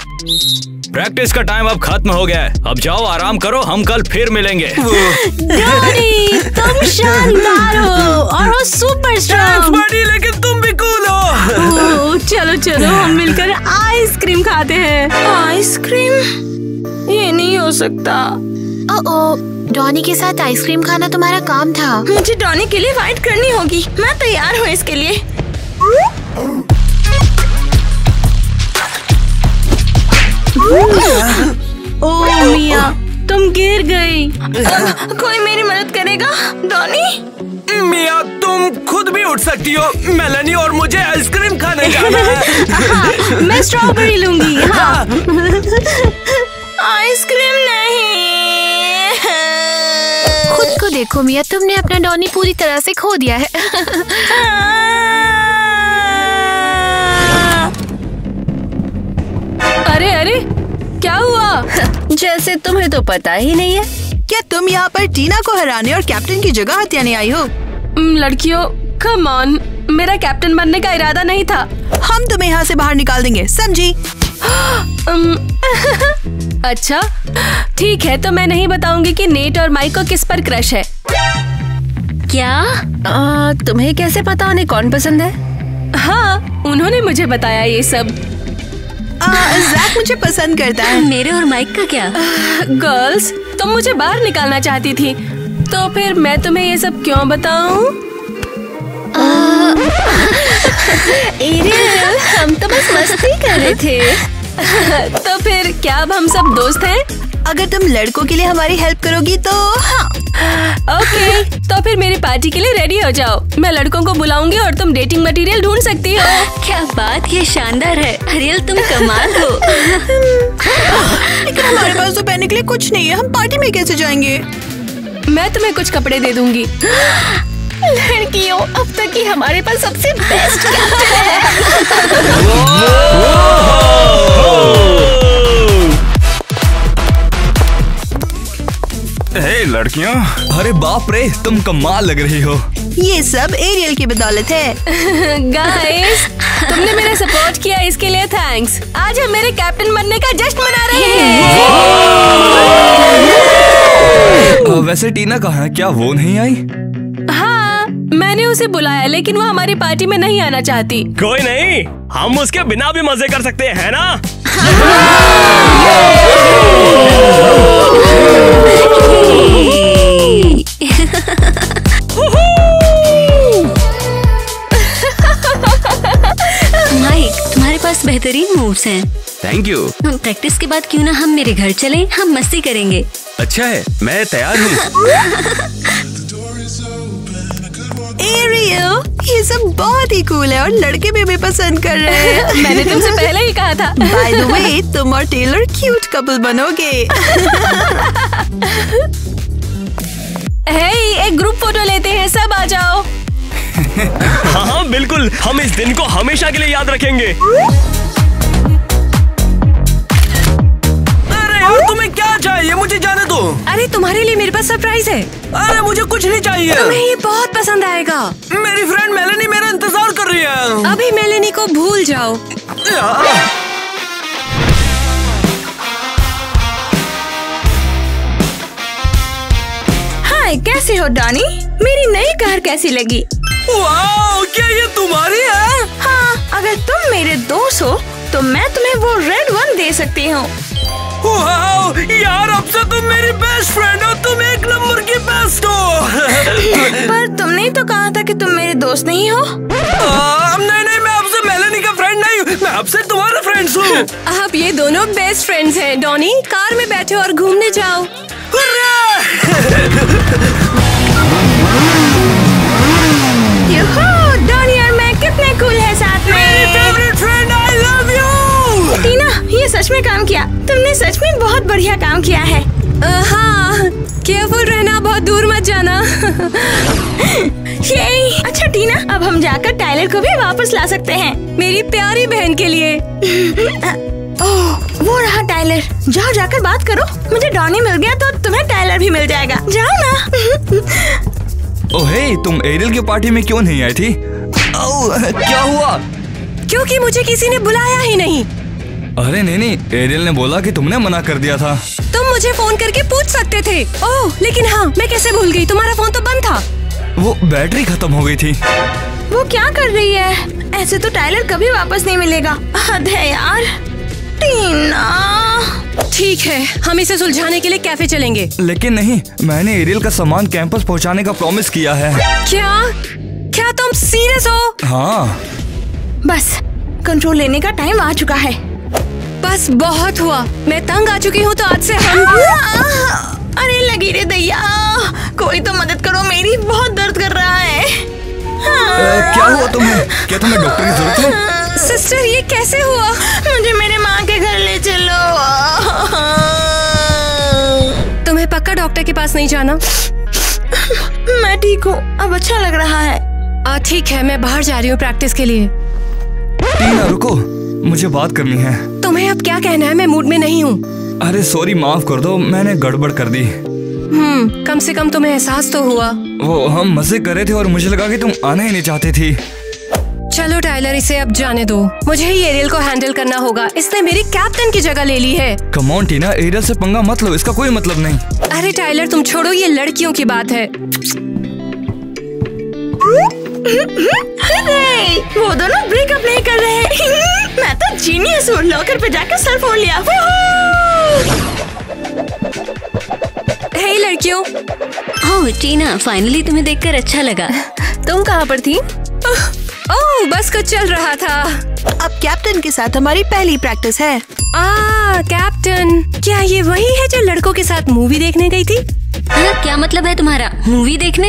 प्रैक्टिस का टाइम अब खत्म हो गया है। अब जाओ आराम करो, हम कल फिर मिलेंगे। डॉनी, तुम शानदार हो और हो सुपर स्ट्रॉन्ग। लेकिन तुम भी कूल हो। चलो हम मिलकर आइसक्रीम खाते हैं। आइसक्रीम? ये नहीं हो सकता। डॉनी के साथ आइसक्रीम खाना तुम्हारा काम था। मुझे डॉनी के लिए फाइट करनी होगी। मैं तैयार हूँ इसके लिए। ओह मिया, तुम गिर गई। कोई मेरी मदद करेगा? डॉनी? मिया तुम खुद भी उठ सकती हो। मेलेनी और मुझे आइसक्रीम खाने जाना है। मैं स्ट्रॉबेरी लूंगी। हाँ। आइसक्रीम नहीं। खुद को देखो मिया, तुमने अपना डॉनी पूरी तरह से खो दिया है। अरे क्या हुआ? जैसे तुम्हें तो पता ही नहीं है। क्या तुम यहाँ पर टीना को हराने और कैप्टन की जगह हथियाने आई हो? लड़कियों कम ऑन, मेरा कैप्टन बनने का इरादा नहीं था। हम तुम्हें यहाँ से बाहर निकाल देंगे, समझी? अच्छा ठीक है, तो मैं नहीं बताऊंगी कि नेट और माइक को किस पर क्रश है। क्या? तुम्हें कैसे पता उन्हें कौन पसंद है? हाँ, उन्होंने मुझे बताया ये सब। ज़ैक मुझे पसंद करता है। मेरे और माइक का क्या? गर्ल्स, तुम मुझे बाहर निकालना चाहती थी, तो फिर मैं तुम्हें ये सब क्यों बताऊं? एरियल, हम तो बस मस्ती कर रहे थे। तो फिर क्या अब हम सब दोस्त हैं? अगर तुम लड़कों के लिए हमारी हेल्प करोगी तो हाँ। ओके, तो फिर मेरी पार्टी के लिए रेडी हो जाओ। मैं लड़कों को बुलाऊंगी और तुम डेटिंग मटेरियल ढूंढ सकती हो। क्या बात, ये शानदार है। अरियल तुम कमाल हो। लेकिन हमारे पास तो पहनने के लिए कुछ नहीं है, हम पार्टी में कैसे जाएंगे? मैं तुम्हें कुछ कपड़े दे दूंगी। लड़कियों, अब तक की हमारे पास सबसे बेस्ट कैप्टन है। हे लड़कियों, अरे बाप रे, तुम कमाल लग रही हो। ये सब एरियल की बदौलत है। गाइस, तुमने मेरा सपोर्ट किया, इसके लिए थैंक्स। आज हम मेरे कैप्टन बनने का जश्न मना रहे हैं। वैसे टीना कहाँ है? क्या वो नहीं आई? हाँ, मैंने उसे बुलाया लेकिन वो हमारी पार्टी में नहीं आना चाहती। कोई नहीं, हम उसके बिना भी मजे कर सकते हैं ना? माइक, तुम्हारे पास बेहतरीन मूव्स हैं। Thank you. प्रैक्टिस के बाद क्यों ना हम मेरे घर चलें, हम मस्ती करेंगे। अच्छा है, मैं तैयार हूँ। एरियल, ये सब बहुत ही कूल है और लड़के भी हमें पसंद कर रहे हैं। मैंने तुमसे पहले ही कहा था। बाय द वे, तुम और टेलर क्यूट कपल बनोगे। हे, एक ग्रुप फोटो लेते हैं, सब आ जाओ। हाँ बिल्कुल, हम इस दिन को हमेशा के लिए याद रखेंगे। अरे यार, तुम्हें क्या चाहिए? मुझे जाने दो। अरे तुम्हारे लिए मेरे पास सरप्राइज है। अरे मुझे कुछ नहीं चाहिए। तुम्हें ये बहुत पसंद आएगा। मेरी फ्रेंड मेलेनी मेरा इंतजार कर रही है। अभी मेलेनी को भूल जाओ। हाय, कैसे हो डॉनी? मेरी नई कार कैसी लगी? वाओ, क्या ये तुम्हारी है? हाँ, अगर तुम मेरे दोस्त हो तो मैं तुम्हें वो रेड वन दे सकती हूँ। वाओ, यार अब से तुम मेरी बेस्ट फ्रेंड हो, तुम एक नंबर की बेस्ट हो। पर तुमने तो कहा था कि तुम मेरे दोस्त नहीं हो। नहीं, मैं आपसे मेलेनी का फ्रेंड नहीं हूँ, मैं आपसे तुम्हारा फ्रेंड्स हूँ। आप ये दोनों बेस्ट फ्रेंड्स हैं। डॉनी, कार में बैठे और घूमने जाओ। डॉनी और मैं कितने कूल है साथ में। मेरी favourite friend, I love you. Tina, ये सच में काम किया। तुमने सच में बहुत बढ़िया काम किया है। हाँ, केयरफुल रहना, बहुत दूर मत जाना। अच्छा टीना, अब हम जाकर टाइलर को भी वापस ला सकते हैं, मेरी प्यारी बहन के लिए। ओह, वो रहा टाइलर। जाओ, जाकर बात करो। मुझे डॉनी मिल गया तो तुम्हें टाइलर भी मिल जाएगा। जाओ ना। ओहे, तुम एरियल की पार्टी में क्यों नहीं आई थी? क्या हुआ? क्योंकि मुझे किसी ने बुलाया ही नहीं। अरे नहीं, एरियल ने बोला कि तुमने मना कर दिया था। तुम मुझे फोन करके पूछ सकते थे। ओह, लेकिन हाँ, मैं कैसे भूल गई, तुम्हारा फोन तो बंद था। वो बैटरी खत्म हो गई थी। वो क्या कर रही है? ऐसे तो टाइलर कभी वापस नहीं मिलेगा। हद है यार। टीना, ठीक है, हम इसे सुलझाने के लिए कैफे चलेंगे। लेकिन नहीं, मैंने एरियल का सामान कैंपस पहुंचाने का प्रॉमिस किया है। क्या तुम सीरियस हो? हाँ। बस, कंट्रोल लेने का टाइम आ चुका है। बस बहुत हुआ, मैं तंग आ चुकी हूँ, तो आज से हम। अरे लगी रे दैया, कोई तो मदद करो, मेरी बहुत दर्द कर रहा है। क्या हुआ तुम्हें? क्या तुम्हें डॉक्टर की जरूरत है? सिस्टर, ये कैसे हुआ? मुझे मेरे माँ के घर ले चलो। तुम्हें पक्का डॉक्टर के पास नहीं जाना? मैं ठीक हूँ, अब अच्छा लग रहा है। ठीक है, मैं बाहर जा रही हूँ प्रैक्टिस के लिए। टीना रुको, मुझे बात करनी है। तुम्हें अब क्या कहना है? मैं मूड में नहीं हूँ। अरे सॉरी, माफ कर दो, मैंने गड़बड़ कर दी। कम से कम तुम्हें एहसास तो हुआ। वो हम मजे कर रहे थे और मुझे लगा कि तुम आना ही नहीं चाहती थी। चलो टाइलर, इसे अब जाने दो। मुझे ही एरियल को हैंडल करना होगा। इसने मेरी कैप्टन की जगह ले ली है। कम ऑन टीना, एरियल से पंगा मत लो, इसका कोई मतलब नहीं। अरे टाइलर, तुम छोड़ो, ये लड़कियों की बात है। वो दोनों ब्रेकअप नहीं कर रहे। मैं तो जीनियस हूँ, लॉकर पे जाकर सेल फोन लिया। हे लड़कियों। ओह टीना, फाइनली तुम्हें देखकर अच्छा लगा। तुम कहाँ पर थी? ओह, बस कुछ चल रहा था। अब कैप्टन के साथ हमारी पहली प्रैक्टिस है। कैप्टन, क्या ये वही है जो लड़कों के साथ मूवी देखने गई थी? क्या मतलब है तुम्हारा? मूवी देखने?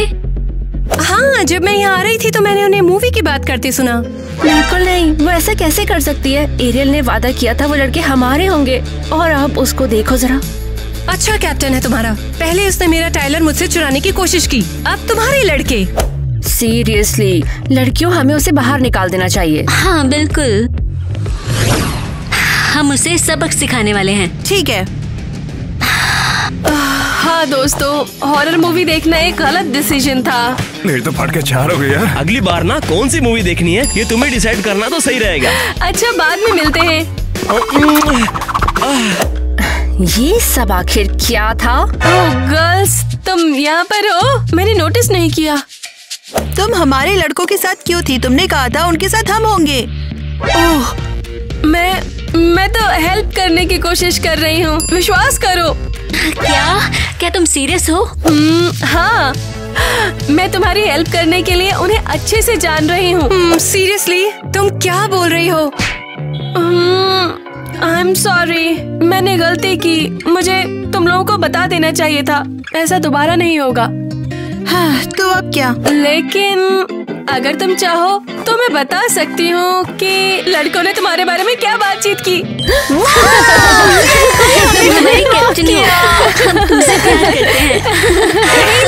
हाँ, जब मैं यहाँ आ रही थी तो मैंने उन्हें मूवी की बात करते सुना। बिल्कुल नहीं, वो ऐसा कैसे कर सकती है? एरियल ने वादा किया था वो लड़के हमारे होंगे और अब उसको देखो जरा। अच्छा कैप्टन है तुम्हारा। पहले उसने मेरा टाइलर मुझसे चुराने की कोशिश की, अब तुम्हारे लड़के। सीरियसली लड़कियों, हमें उसे बाहर निकाल देना चाहिए। हाँ बिल्कुल, हम उसे सबक सिखाने वाले हैं। ठीक है। हाँ दोस्तों, हॉरर मूवी देखना एक गलत डिसीजन था। मेरी तो फट के चार हो गई यार। अगली बार ना कौन सी मूवी देखनी है ये तुम्हें डिसाइड करना तो सही रहेगा। अच्छा, बाद में मिलते हैं। ये सब आखिर क्या था? ओह गर्ल्स, तुम यहाँ पर हो? मैंने नोटिस नहीं किया। तुम हमारे लड़कों के साथ क्यों थी? तुमने कहा था उनके साथ हम होंगे। ओह, मैं तो हेल्प करने की कोशिश कर रही हूँ, विश्वास करो। क्या तुम सीरियस हो? हाँ, मैं तुम्हारी हेल्प करने के लिए उन्हें अच्छे से जान रही हूँ। सीरियसली, तुम क्या बोल रही हो? आई एम सॉरी, मैंने गलती की। मुझे तुम लोगों को बता देना चाहिए था, ऐसा दोबारा नहीं होगा। हाँ, तो अब क्या? लेकिन अगर तुम चाहो तो मैं बता सकती हूँ कि लड़कों ने तुम्हारे बारे में क्या बातचीत की।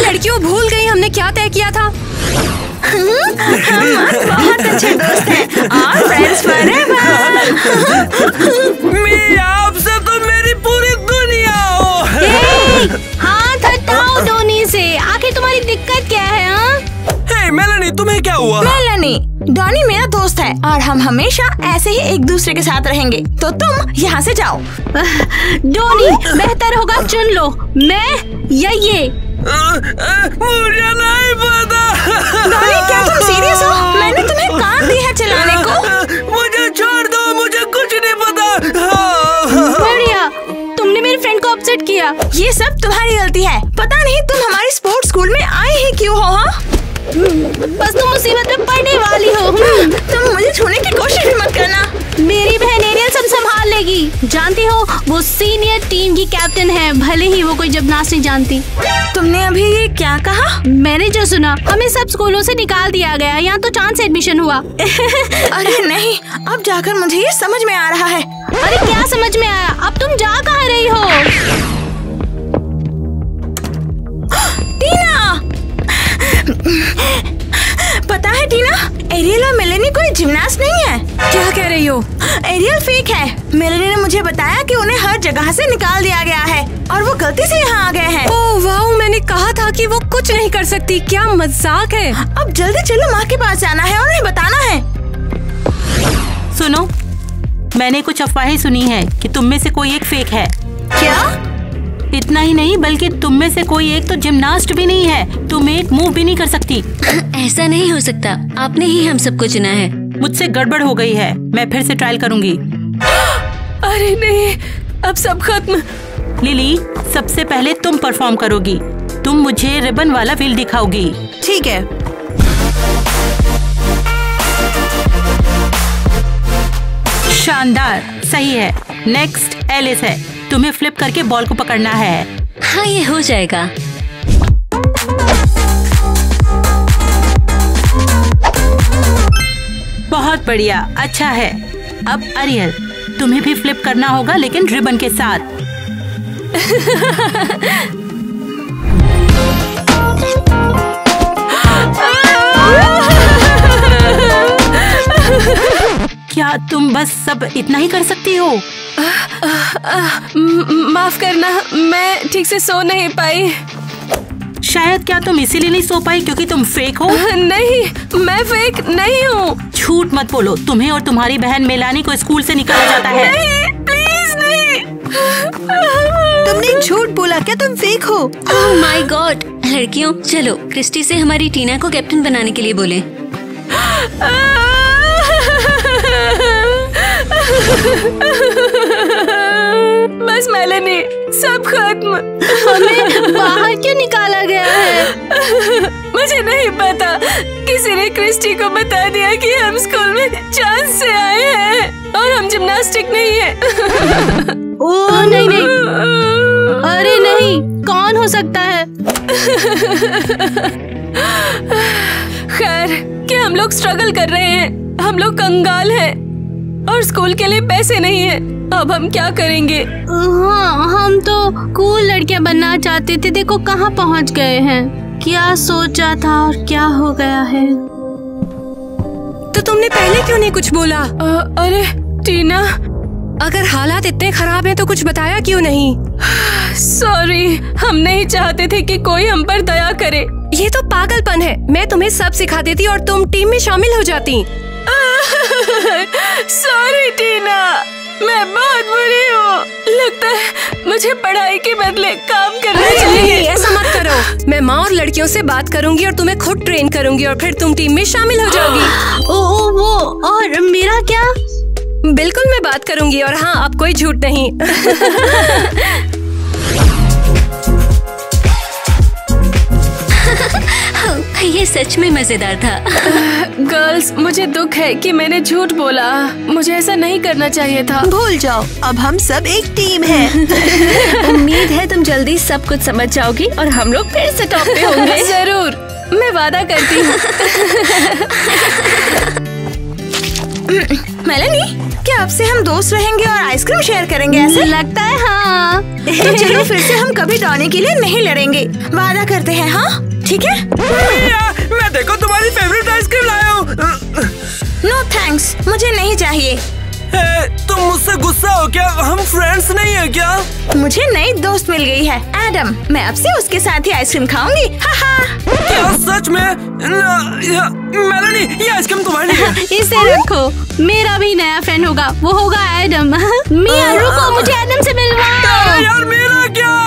लड़कियों, भूल गई हमने क्या तय किया था? बहुत अच्छे दोस्त हैं और फ्रेंड्स फॉरएवर। मैं आपसे तो मेरी पूरी दुनिया हो। हाथ हटाओ धोनी से, आखिर तुम्हारी दिक्कत क्या है? हे मेलानी, तुम्हें क्या हुआ? मेलानी, डॉनी मेरा दोस्त है और हम हमेशा ऐसे ही एक दूसरे के साथ रहेंगे, तो तुम यहाँ से जाओ। डॉनी, बेहतर होगा चुन लो, मैं या ये। मुझे नहीं पता। डॉनी, क्या तुम सीरियस हो? मैंने तुम्हें कार दी है चलाने को। मुझे छोड़ दो, मुझे कुछ नहीं पता। बढ़िया, तुमने मेरी फ्रेंड को अपसेट किया। ये सब तुम्हारी गलती है। पता नहीं तुम हमारे स्पोर्ट्स स्कूल में आए ही क्यों हो? हाँ, बस तुम मुसीबत में पड़ने वाली हो। तुम मुझे छूने की कोशिश भी मत करना। मेरी बहन एरियल सब संभाल लेगी। जानती हो, वो सीनियर टीम की कैप्टन है, भले ही वो कोई जिम्नास्ट नहीं जानती। तुमने अभी ये क्या कहा? मैंने जो सुना, हमें सब स्कूलों से निकाल दिया गया, यहाँ तो चांस एडमिशन हुआ। अरे नहीं, अब जाकर मुझे ये समझ में आ रहा है। अरे क्या समझ में आया? अब तुम जा कहाँ रही हो? टीना! पता है टीना, एरियल और मेलेनी कोई जिम्नास्ट नहीं है। क्या कह रही हो? एरियल फेक है। मेलेनी ने मुझे बताया कि उन्हें हर जगह से निकाल दिया गया है और वो गलती से यहाँ आ गए हैं। ओह वाह, मैंने कहा था कि वो कुछ नहीं कर सकती। क्या मजाक है। अब जल्दी चलो, माँ के पास जाना है और उन्हें बताना है। सुनो, मैंने कुछ अफवाहें सुनी है कि तुम में से कोई एक फेक है। क्या? इतना ही नहीं, बल्कि तुम में से कोई एक तो जिम्नास्ट भी नहीं है। तुम एक मूव भी नहीं कर सकती। ऐसा नहीं हो सकता, आपने ही हम सबको चुना है। मुझसे गड़बड़ हो गई है, मैं फिर से ट्रायल करूंगी। अरे नहीं, अब सब खत्म। लिली, सबसे पहले तुम परफॉर्म करोगी। तुम मुझे रिबन वाला व्हील दिखाओगी। ठीक है। शानदार, सही है। नेक्स्ट एलिस है, तुम्हें फ्लिप करके बॉल को पकड़ना है। हाँ, ये हो जाएगा। बहुत बढ़िया, अच्छा है। अब अरियल, तुम्हें भी फ्लिप करना होगा, लेकिन रिबन के साथ। क्या तुम बस सब इतना ही कर सकती हो? माफ करना, मैं ठीक से सो नहीं पाई। शायद क्या तुम इसीलिए नहीं सो पाई क्योंकि तुम फेक हो? नहीं, मैं फेक नहीं हूँ। झूठ मत बोलो, तुम्हें और तुम्हारी बहन मेलानी को स्कूल से निकाला जाता है। नहीं, प्लीज नहीं। तुमने झूठ बोला, क्या तुम फेक हो? Oh my God. लड़कियों, चलो क्रिस्टी से हमारी टीना को कैप्टन बनाने के लिए बोले। बस मेलेनी, सब खत्म। हमें बाहर क्यों निकाला गया है? मुझे नहीं पता, किसी ने क्रिस्टी को बता दिया कि हम स्कूल में चांस से आए हैं और हम जिम्नास्टिक नहीं है। ओह नहीं नहीं, अरे नहीं, कौन कौन हो सकता है? खैर कि हम लोग स्ट्रगल कर रहे हैं, हम लोग कंगाल हैं और स्कूल के लिए पैसे नहीं है। अब हम क्या करेंगे? हाँ, हम तो कूल लड़कियां बनना चाहते थे, देखो कहाँ पहुँच गए हैं। क्या सोचा था और क्या हो गया है। तो तुमने पहले क्यों नहीं कुछ बोला? अरे टीना, अगर हालात इतने खराब हैं तो कुछ बताया क्यों नहीं? सॉरी, हम नहीं चाहते थे कि कोई हम पर दया करे। ये तो पागलपन है। मैं तुम्हें सब सिखा देती और तुम टीम में शामिल हो जाती। सॉरी टीना, मैं बहुत बुरी हूँ। लगता है मुझे पढ़ाई के बदले काम करना चाहिए। ऐसा मत करो। मैं माँ और लड़कियों से बात करूंगी और तुम्हें खुद ट्रेन करूंगी और फिर तुम टीम में शामिल हो जाओगी। वो और मेरा क्या? बिल्कुल मैं बात करूंगी और हाँ, अब कोई झूठ नहीं। ये सच में मजेदार था। गर्ल्स, मुझे दुख है कि मैंने झूठ बोला। मुझे ऐसा नहीं करना चाहिए था। भूल जाओ, अब हम सब एक टीम हैं। उम्मीद है तुम जल्दी सब कुछ समझ जाओगी और हम लोग फिर से टॉप पे होंगे। जरूर, मैं वादा करती हूँ। मेलेनी, क्या अब से हम दोस्त रहेंगे और आइसक्रीम शेयर करेंगे? ऐसे लगता है हाँ। तो चलो फिर से हम कभी डॉनी के लिए नहीं लड़ेंगे, वादा करते हैं। हाँ ठीक है। मैं देखो तुम्हारी फेवरेट आइसक्रीम लाया हूँ। नो थैंक्स, मुझे नहीं चाहिए। तुम मुझसे गुस्सा हो क्या? हम फ्रेंड्स नहीं है क्या? मुझे नई दोस्त मिल गई है, एडम। मैं अब से उसके साथ ही आइसक्रीम खाऊंगी। क्या सच में? मेलेनी, ये आइसक्रीम तुम्हारे लिए। इसे रखो, मेरा भी नया फ्रेंड होगा, वो होगा एडम। मिया रुको, मुझे एडम से मिलवाओ। यार मेरा क्या?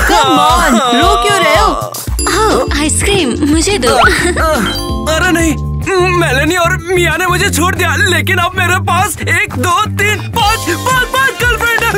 Come on, रो क्यों रहे हो? आइसक्रीम मुझे दो। अरे नहीं, मेलेनी और मिया ने मुझे छोड़ दिया, लेकिन अब मेरे पास 1, 2, 3, 5 गर्लफ्रेंड है।